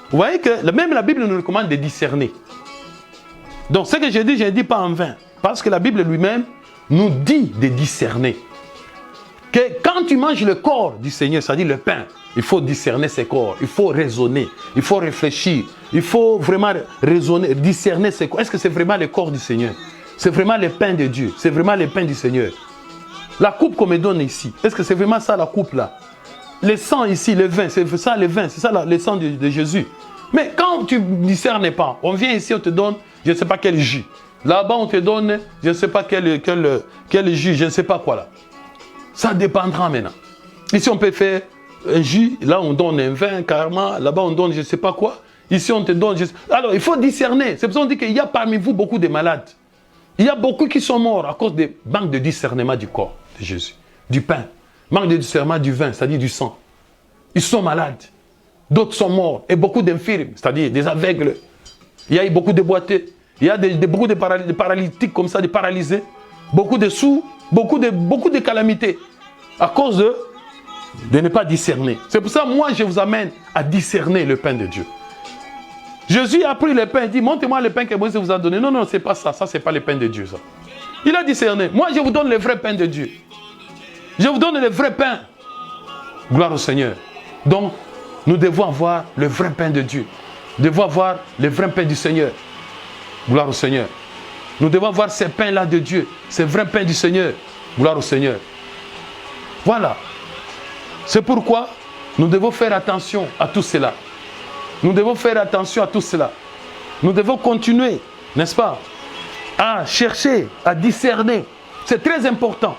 Vous voyez que même la Bible nous recommande de discerner. Donc ce que je dis pas en vain. Parce que la Bible lui-même nous dit de discerner. Que quand tu manges le corps du Seigneur, c'est-à-dire le pain, il faut discerner ses corps, il faut raisonner, il faut réfléchir, il faut vraiment raisonner, discerner ses corps. Est-ce que c'est vraiment le corps du Seigneur? C'est vraiment le pain de Dieu? C'est vraiment le pain du Seigneur? La coupe qu'on me donne ici, est-ce que c'est vraiment ça la coupe là? Le sang ici, le vin, c'est ça le vin, c'est ça le sang de Jésus. Mais quand tu ne discernes pas, on vient ici, on te donne, je ne sais pas quel jus. Là-bas, on te donne, je ne sais pas quel jus, je ne sais pas quoi là. Ça dépendra maintenant. Ici, on peut faire un jus, là, on donne un vin carrément, là-bas, on donne je ne sais pas quoi. Ici, on te donne... Alors, il faut discerner. C'est pour ça qu'on dit qu'il y a parmi vous beaucoup de malades. Il y a beaucoup qui sont morts à cause des manques de discernement du corps de Jésus, du pain. Manque de discernement du vin, c'est-à-dire du sang. Ils sont malades. D'autres sont morts. Et beaucoup d'infirmes, c'est-à-dire des aveugles. Il y a eu beaucoup de boiteux. Il y a beaucoup de paralytiques comme ça, de paralysés. Beaucoup de sous, beaucoup de calamités. À cause de ne pas discerner. C'est pour ça, moi, je vous amène à discerner le pain de Dieu. Jésus a pris le pain et dit, montrez-moi le pain que Moïse vous a donné. Non, non, c'est pas ça. Ça, c'est pas le pain de Dieu, ça. Il a discerné. Moi, je vous donne le vrai pain de Dieu. Je vous donne le vrai pain. Gloire au Seigneur. Donc, nous devons avoir le vrai pain de Dieu. Nous devons avoir le vrai pain du Seigneur. Gloire au Seigneur. Nous devons avoir ces pains-là de Dieu. Ces vrais pains du Seigneur. Gloire au Seigneur. Voilà. C'est pourquoi nous devons faire attention à tout cela. Nous devons faire attention à tout cela. Nous devons continuer, n'est-ce pas, à chercher, à discerner. C'est très important.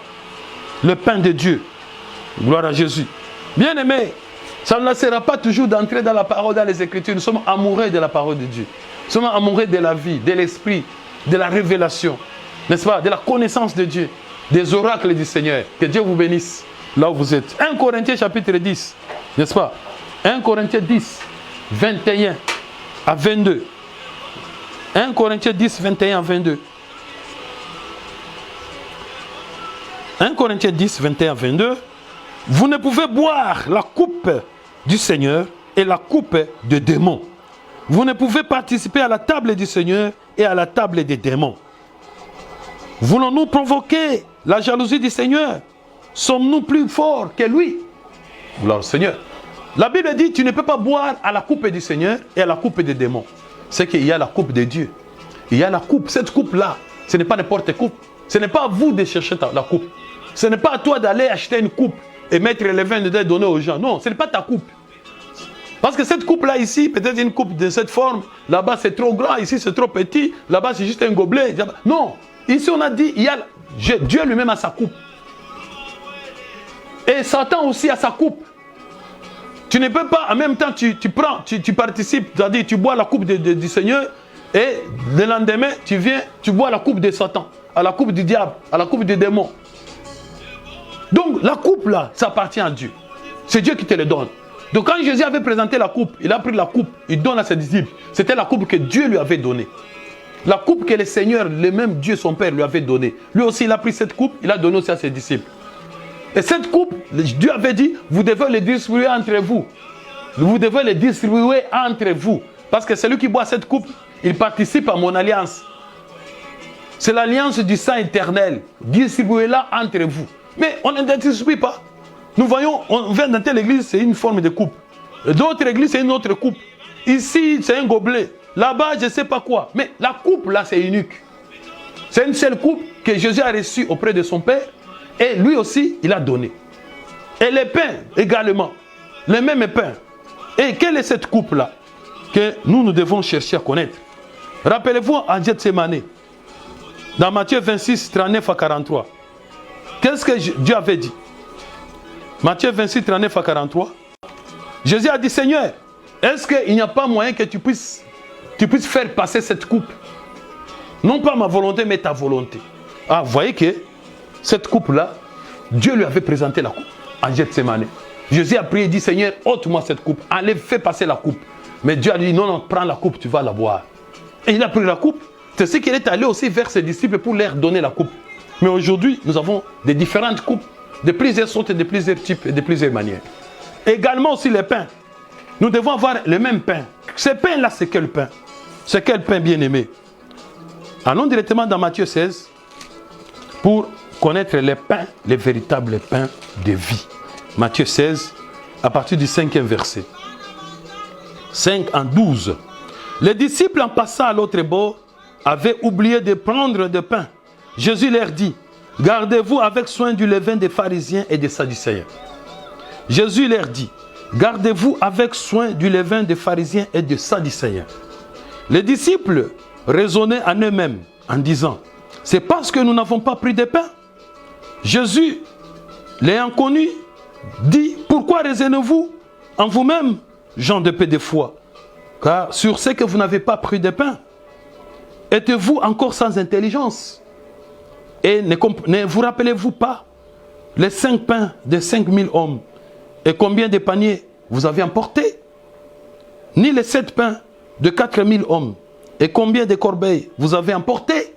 Le pain de Dieu. Gloire à Jésus. Bien-aimés, ça ne sera pas toujours d'entrer dans la parole, dans les Écritures. Nous sommes amoureux de la parole de Dieu. Nous sommes amoureux de la vie, de l'esprit, de la révélation, n'est-ce pas, de la connaissance de Dieu, des oracles du Seigneur. Que Dieu vous bénisse là où vous êtes. 1 Corinthiens chapitre 10, n'est-ce pas? 1 Corinthiens 10, 21 à 22. 1 Corinthiens 10, 21 à 22. 1 Corinthiens 10, 21 à 22. Vous ne pouvez boire la coupe du Seigneur et la coupe des démons. Vous ne pouvez participer à la table du Seigneur et à la table des démons. Voulons-nous provoquer la jalousie du Seigneur? Sommes-nous plus forts que lui? Gloire au Seigneur. La Bible dit, tu ne peux pas boire à la coupe du Seigneur et à la coupe des démons. C'est qu'il y a la coupe de Dieu. Il y a la coupe. Cette coupe-là, ce n'est pas n'importe quelle coupe. Ce n'est pas à vous de chercher la coupe. Ce n'est pas à toi d'aller acheter une coupe et mettre le vin dedans et donner aux gens. Non, ce n'est pas ta coupe. Parce que cette coupe-là ici, peut-être une coupe de cette forme. Là-bas, c'est trop grand. Ici, c'est trop petit. Là-bas, c'est juste un gobelet. Non. Ici, on a dit, il y a Dieu lui-même a sa coupe. Et Satan aussi a sa coupe. Tu ne peux pas, en même temps, tu participes, c'est-à-dire tu bois la coupe du Seigneur et le lendemain, tu viens, tu bois la coupe de Satan, à la coupe du diable, à la coupe des démons. Donc la coupe là, ça appartient à Dieu. C'est Dieu qui te le donne. Donc quand Jésus avait présenté la coupe, il a pris la coupe, il donne à ses disciples. C'était la coupe que Dieu lui avait donnée. La coupe que le Seigneur, le même Dieu, son Père, lui avait donnée. Lui aussi, il a pris cette coupe, il a donné aussi à ses disciples. Et cette coupe, Dieu avait dit, vous devez les distribuer entre vous. Vous devez les distribuer entre vous. Parce que celui qui boit cette coupe, il participe à mon alliance. C'est l'alliance du sang éternel. Distribuez-la entre vous. Mais on ne distribue pas. Nous voyons, on vient dans telle église, c'est une forme de coupe. D'autres églises, c'est une autre coupe. Ici, c'est un gobelet. Là-bas, je ne sais pas quoi. Mais la coupe, là, c'est unique. C'est une seule coupe que Jésus a reçue auprès de son Père. Et lui aussi, il a donné. Et les pains également. Les mêmes pains. Et quelle est cette coupe-là que nous devons chercher à connaître? Rappelez-vous en Gethsémane, dans Matthieu 26, 39 à 43. Qu'est-ce que Dieu avait dit? Matthieu 26, 39 à 43. Jésus a dit, Seigneur, est-ce qu'il n'y a pas moyen que tu puisses faire passer cette coupe? Non pas ma volonté, mais ta volonté. Ah, vous voyez que cette coupe-là, Dieu lui avait présenté la coupe en Gethsémane. Jésus a prié et dit, Seigneur, ôte-moi cette coupe. Enlève, fais passer la coupe. Mais Dieu a dit, non, non, prends la coupe, tu vas la boire. Et il a pris la coupe. C'est ce qu'il est allé aussi vers ses disciples pour leur donner la coupe. Mais aujourd'hui, nous avons des différentes coupes, de plusieurs sortes, de plusieurs types et de plusieurs manières. Également aussi les pains. Nous devons avoir le même pain. Ce pain-là, c'est quel pain? C'est quel pain bien-aimé? Allons directement dans Matthieu 16 pour connaître les pains, les véritables pains de vie. Matthieu 16, à partir du 5e verset. 5 en 12. Les disciples, en passant à l'autre bord, avaient oublié de prendre de pain. Jésus leur dit, gardez-vous avec soin du levain des pharisiens et des sadducéens. Jésus leur dit, gardez-vous avec soin du levain des pharisiens et des sadducéens. Les disciples raisonnaient en eux-mêmes en disant, c'est parce que nous n'avons pas pris de pain. Jésus, l'ayant connu, dit, pourquoi raisonnez-vous en vous-même, gens de peu de foi? Car sur ce que vous n'avez pas pris de pain, êtes-vous encore sans intelligence? Et ne vous rappelez-vous pas les 5 pains de 5000 hommes et combien de paniers vous avez emportés? Ni les 7 pains de 4000 hommes et combien de corbeilles vous avez emportés?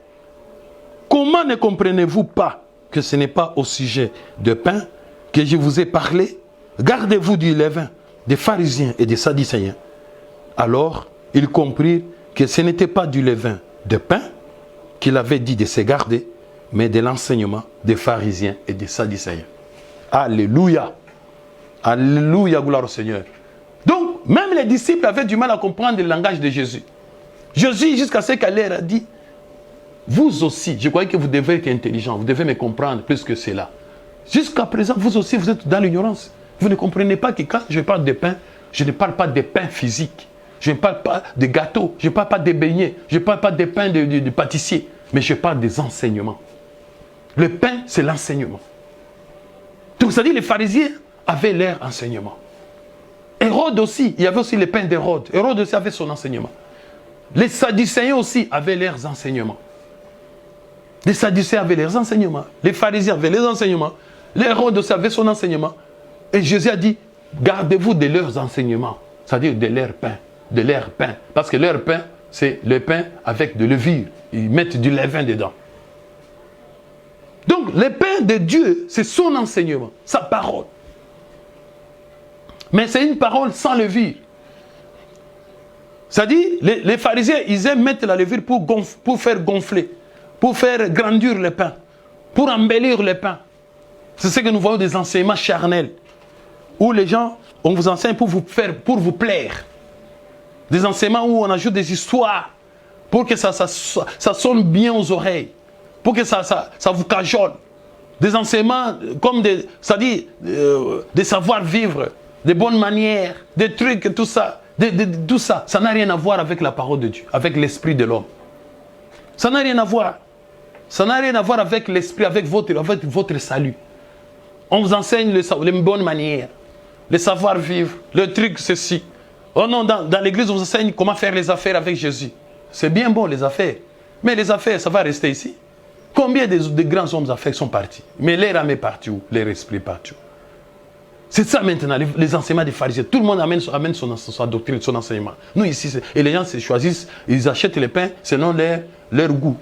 Comment ne comprenez-vous pas que ce n'est pas au sujet de pain que je vous ai parlé? Gardez-vous du levain des pharisiens et des sadducéens. Alors, ils comprirent que ce n'était pas du levain de pain qu'il avait dit de se garder, mais de l'enseignement des pharisiens et des sadducéens. Alléluia. Alléluia, gloire au Seigneur. Donc, même les disciples avaient du mal à comprendre le langage de Jésus. Jésus, jusqu'à ce qu'elle leur a dit, vous aussi, je croyais que vous devez être intelligent, vous devez me comprendre plus que cela. Jusqu'à présent, vous aussi, vous êtes dans l'ignorance. Vous ne comprenez pas que quand je parle de pain, je ne parle pas de pain physique. Je ne parle pas de gâteaux, je ne parle pas de beignets, je ne parle pas de pain de pâtissier, mais je parle des enseignements. Le pain, c'est l'enseignement. Donc, ça dit, les pharisiens avaient leur enseignement. Hérode aussi, il y avait aussi le pain d'Hérode. Hérode aussi avait son enseignement. Les sadducéens aussi avaient leurs enseignements. Les sadducéens avaient leurs enseignements. Les pharisiens avaient leurs enseignements. L'Hérode aussi avait son enseignement. Et Jésus a dit, gardez-vous de leurs enseignements. C'est-à-dire de leur pain. De leur pain. Parce que leur pain, c'est le pain avec de levure. Ils mettent du levain dedans. Donc, le pain de Dieu, c'est son enseignement, sa parole. Mais c'est une parole sans levure. C'est-à-dire, les pharisiens, ils aiment mettre la levure pour faire gonfler, pour faire grandir le pain, pour embellir le pain. C'est ce que nous voyons des enseignements charnels, où les gens, on vous enseigne pour vous plaire. Des enseignements où on ajoute des histoires, pour que ça sonne bien aux oreilles, pour que ça vous cajole. Des enseignements comme des savoir-vivre, des bonnes manières, des trucs, tout ça. Tout ça, ça n'a rien à voir avec la parole de Dieu, avec l'esprit de l'homme. Ça n'a rien à voir. Ça n'a rien à voir avec l'esprit, avec votre salut. On vous enseigne les bonnes manières, le savoir-vivre, le truc, ceci. Oh non, dans l'église, on vous enseigne comment faire les affaires avec Jésus. C'est bien bon, les affaires. Mais les affaires, ça va rester ici. Combien de grands hommes d'affaires sont partis? Mais leur âme est partie où? Leur esprit est parti où? C'est ça maintenant, les enseignements des pharisiens. Tout le monde amène sa doctrine, son enseignement. Nous ici, et les gens se choisissent, ils achètent les pains selon leur goût.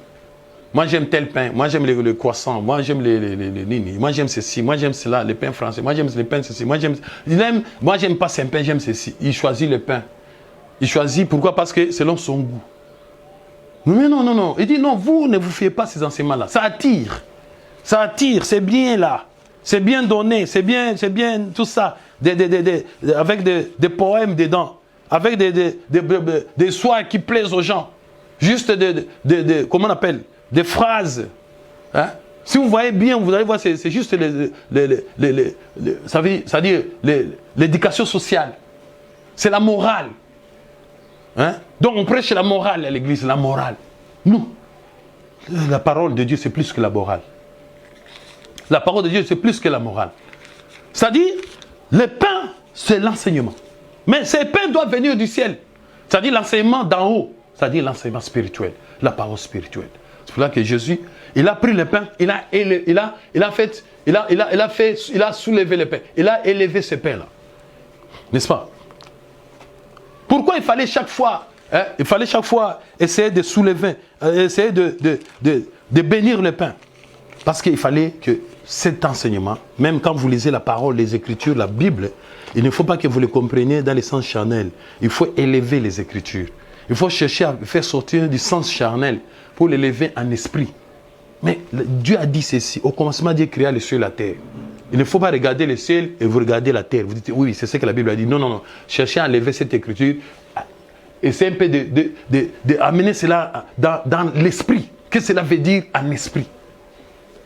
Moi j'aime tel pain, moi j'aime le croissant, moi j'aime les nini, moi j'aime ceci, moi j'aime cela, les pains français, moi j'aime les pains ceci, moi j'aime pas ces pains, j'aime ceci. Il choisit le pain. Il choisit, pourquoi? Parce que selon son goût. Mais non, non, non. Il dit non, vous ne vous fiez pas à ces enseignements-là. Ça attire. Ça attire, c'est bien là. C'est bien donné, c'est bien tout ça. Avec des poèmes dedans. Avec des soirs qui plaisent aux gens. Juste comment on appelle? Des phrases. Hein? Si vous voyez bien, vous allez voir, c'est juste ça veut dire l'éducation sociale. C'est la morale. Hein? Donc on prêche la morale à l'église, la morale. Nous, la parole de Dieu, c'est plus que la morale. La parole de Dieu, c'est plus que la morale. C'est-à-dire, le pain, c'est l'enseignement. Mais ces pains doivent venir du ciel. C'est-à-dire l'enseignement d'en haut. C'est-à-dire l'enseignement spirituel, la parole spirituelle. C'est pour ça que Jésus, il a pris le pain, il a soulevé le pain. Il a élevé ce pain-là. N'est-ce pas? Pourquoi il fallait chaque fois, essayer de soulever, essayer de bénir le pain? Parce qu'il fallait que cet enseignement, même quand vous lisez la parole, les Écritures, la Bible, il ne faut pas que vous le compreniez dans le sens charnel. Il faut élever les Écritures. Il faut chercher à faire sortir du sens charnel pour l'élever en esprit. Mais Dieu a dit ceci. Au commencement, Dieu créa les cieux et la terre. Il ne faut pas regarder le ciel et vous regardez la terre. Vous dites, oui, c'est ce que la Bible a dit. Non, non, non. Cherchez à enlever cette écriture. Essayez un peu d'amener cela dans l'esprit. Qu'est-ce que cela veut dire en esprit?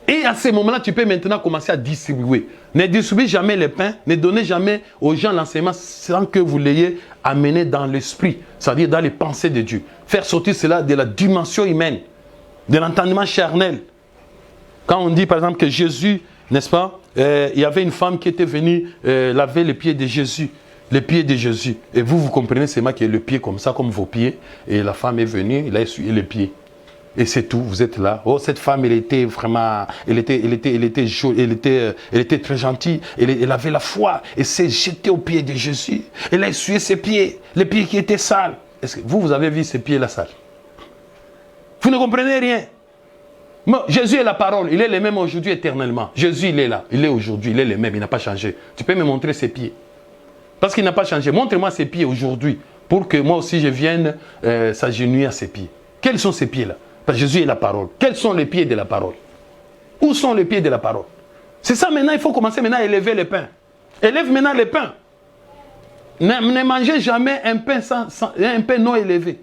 Et à ce moment-là, tu peux maintenant commencer à distribuer. Ne distribuez jamais les pains. Ne donnez jamais aux gens l'enseignement sans que vous l'ayez amené dans l'esprit. C'est-à-dire dans les pensées de Dieu. Faire sortir cela de la dimension humaine. De l'entendement charnel. Quand on dit par exemple que Jésus, n'est-ce pas, il y avait une femme qui était venue laver les pieds de Jésus. Les pieds de Jésus. Et vous comprenez seulement qu'il y a le pied comme ça, comme vos pieds. Et la femme est venue, elle a essuyé les pieds. Et c'est tout, vous êtes là. Oh, cette femme, elle était vraiment, elle était jolie, elle était très gentille. Elle avait la foi. Elle s'est jetée aux pieds de Jésus. Elle a essuyé ses pieds, les pieds qui étaient sales. Est-ce que vous avez vu ces pieds-là sales? Vous ne comprenez rien. Mais Jésus est la parole, il est le même aujourd'hui éternellement. Jésus, il est là, il est aujourd'hui, il est le même, il n'a pas changé. Tu peux me montrer ses pieds? Parce qu'il n'a pas changé. Montre-moi ses pieds aujourd'hui, pour que moi aussi je vienne s'agenouiller à ses pieds. Quels sont ces pieds-là? Parce que Jésus est la parole. Quels sont les pieds de la parole? Où sont les pieds de la parole? C'est ça maintenant, il faut commencer maintenant à élever le pain. Élève maintenant le pain. Ne mangez jamais un pain non élevé.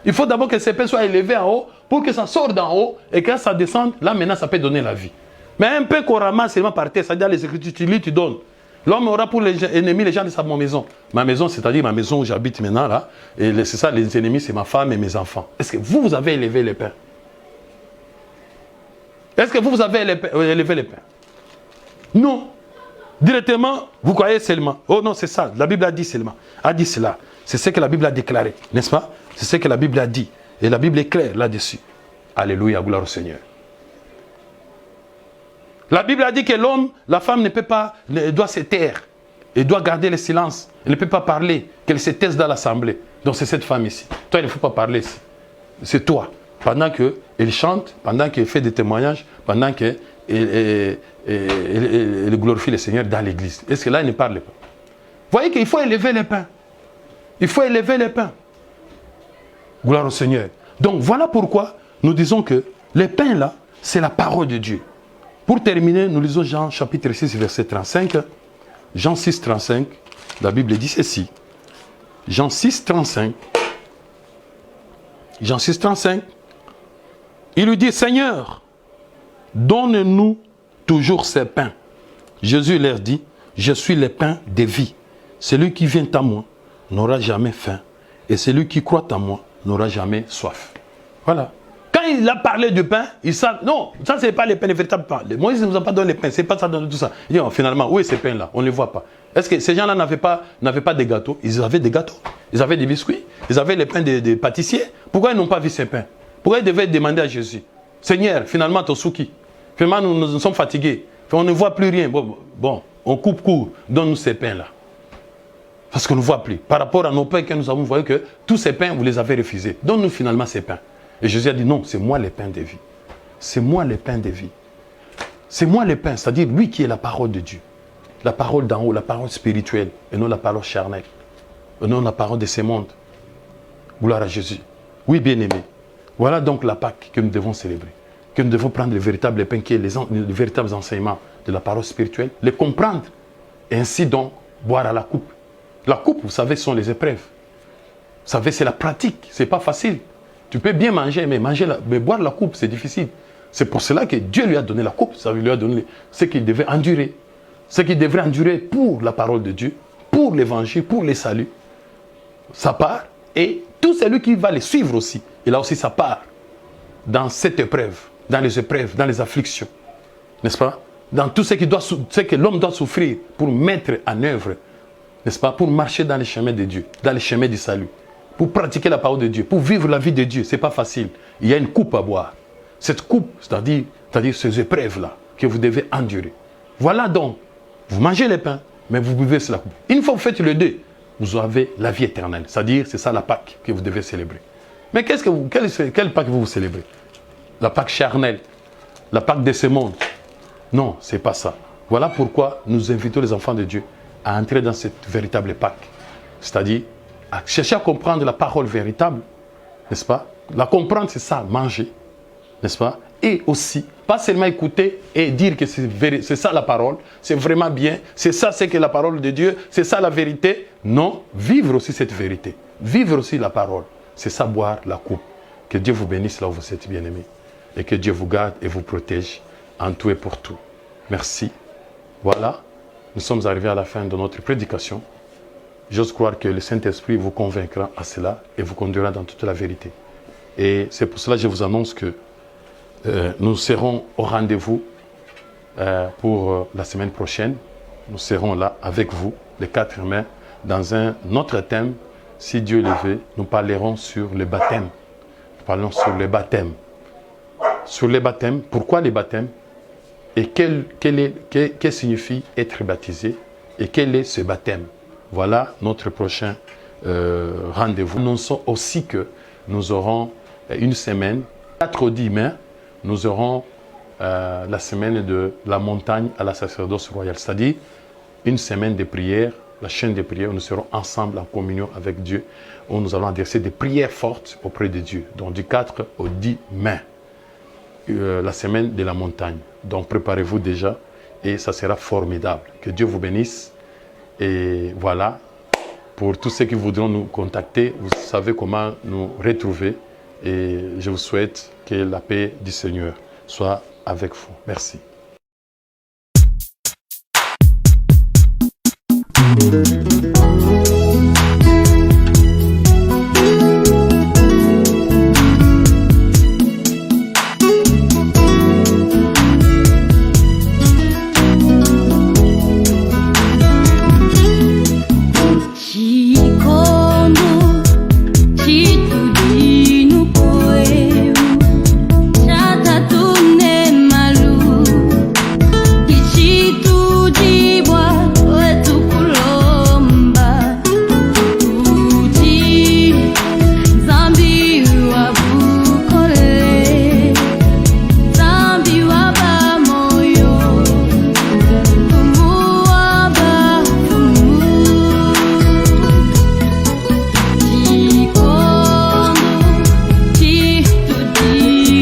Il faut d'abord que ce pain soit élevé en haut pour que ça sorte d'en haut et que ça descende. Là maintenant, ça peut donner la vie. Mais un pain qu'on ramasse seulement par terre, c'est-à-dire les Écritures, tu lis, tu donnes. L'homme aura pour les ennemis les gens de sa maison. Ma maison, c'est-à-dire ma maison où j'habite maintenant, là. Et c'est ça, les ennemis, c'est ma femme et mes enfants. Est-ce que vous avez élevé les pains? Est-ce que vous avez élevé les pains? Non. Directement, vous croyez seulement. Oh non, c'est ça. La Bible a dit seulement. A dit cela. C'est ce que la Bible a déclaré. N'est-ce pas? C'est ce que la Bible a dit. Et la Bible est claire là-dessus. Alléluia, gloire au Seigneur. La Bible a dit que l'homme, la femme doit se taire. Elle doit garder le silence. Elle ne peut pas parler. Qu'elle se taise dans l'assemblée. Donc c'est cette femme ici. Toi, il ne faut pas parler ici. C'est toi. Pendant qu'elle chante, pendant qu'elle fait des témoignages, pendant qu'elle glorifie le Seigneur dans l'église. Est-ce que là, elle ne parle pas? Vous voyez qu'il faut élever les pains. Il faut élever les pains. Gloire au Seigneur. Donc voilà pourquoi nous disons que les pains là, c'est la parole de Dieu. Pour terminer, nous lisons Jean chapitre 6, verset 35. Jean 6, 35. La Bible dit ceci. Jean 6, 35. Jean 6, 35. Il lui dit, Seigneur, donne-nous toujours ces pains. Jésus leur dit, je suis le pain de vie. Celui qui vient à moi n'aura jamais faim. Et celui qui croit en moi n'aura jamais soif. Voilà. Quand il a parlé du pain, il savent, non, ça c'est pas les pains, les véritables pains. Moïse ne nous a pas donné les pains, c'est pas ça, tout ça. Il dit, oh, finalement, où est ces pains-là? On ne les voit pas. Est-ce que ces gens-là n'avaient pas de gâteaux? Ils avaient des gâteaux, ils avaient des biscuits, ils avaient les pains des pâtissiers. Pourquoi ils n'ont pas vu ces pains? Pourquoi ils devaient demander à Jésus? Seigneur, finalement, Tosuki, finalement, nous sommes fatigués. On ne voit plus rien. Bon, on coupe court. Donne-nous ces pains-là. Parce qu'on ne voit plus. Par rapport à nos pains que nous avons, vous voyez que tous ces pains, vous les avez refusés. Donne-nous finalement ces pains. Et Jésus a dit, non, c'est moi les pains de vie. C'est moi les pains de vie. C'est moi les pains, c'est-à-dire lui qui est la parole de Dieu. La parole d'en haut, la parole spirituelle, et non la parole charnelle. Et non la parole de ce monde. Gloire à Jésus. Oui, bien-aimé. Voilà donc la Pâque que nous devons célébrer. Que nous devons prendre le véritable pain qui est les véritables enseignements de la parole spirituelle, les comprendre, et ainsi donc boire à la coupe. La coupe, vous savez, sont les épreuves. Vous savez, c'est la pratique, c'est pas facile. Tu peux bien manger, mais boire la coupe, c'est difficile. C'est pour cela que Dieu lui a donné la coupe, ça lui a donné ce qu'il devait endurer. Ce qu'il devrait endurer pour la parole de Dieu, pour l'évangile, pour les saluts. Sa part, et tout celui qui va les suivre aussi, il a aussi sa part dans cette épreuve, dans les afflictions. N'est-ce pas? Dans tout ce que l'homme doit souffrir pour mettre en œuvre, n'est-ce pas? Pour marcher dans les chemins de Dieu, dans les chemins du salut. Pour pratiquer la parole de Dieu, pour vivre la vie de Dieu, ce n'est pas facile. Il y a une coupe à boire. Cette coupe, c'est-à-dire ces épreuves-là que vous devez endurer. Voilà donc, vous mangez les pains, mais vous buvez la coupe. Une fois que vous faites les deux, vous avez la vie éternelle. C'est-à-dire, c'est ça la Pâque que vous devez célébrer. Mais quelle Pâque vous célébrez? La Pâque charnelle, la Pâque de ce monde. Non, ce n'est pas ça. Voilà pourquoi nous invitons les enfants de Dieu à entrer dans cette véritable Pâque. C'est-à-dire, à chercher à comprendre la parole véritable, n'est-ce pas? La comprendre, c'est ça, manger, n'est-ce pas? Et aussi, pas seulement écouter et dire que c'est ça la parole, c'est vraiment bien, c'est ça, c'est que la parole de Dieu, c'est ça la vérité. Non, vivre aussi cette vérité, vivre aussi la parole, c'est ça, boire la coupe. Que Dieu vous bénisse là où vous êtes bien-aimés et que Dieu vous garde et vous protège en tout et pour tout. Merci. Voilà, nous sommes arrivés à la fin de notre prédication. J'ose croire que le Saint-Esprit vous convaincra à cela et vous conduira dans toute la vérité. Et c'est pour cela que je vous annonce que nous serons au rendez-vous pour la semaine prochaine. Nous serons là avec vous, les 4 mai, dans un autre thème. Si Dieu le veut, nous parlerons sur le baptême. Nous parlons sur le baptême. Sur les baptêmes, pourquoi les baptêmes? Et qu'est-ce signifie être baptisé? Et quel est ce baptême? Voilà notre prochain rendez-vous. Nous annonçons aussi que nous aurons une semaine, 4 au 10 mai, nous aurons la semaine de la montagne à la sacerdoce royale. C'est-à-dire une semaine de prière, la chaîne de prière où nous serons ensemble en communion avec Dieu, où nous allons adresser des prières fortes auprès de Dieu. Donc du 4 au 10 mai, la semaine de la montagne. Donc préparez-vous déjà et ça sera formidable. Que Dieu vous bénisse. Et voilà, pour tous ceux qui voudront nous contacter, vous savez comment nous retrouver. Et je vous souhaite que la paix du Seigneur soit avec vous. Merci.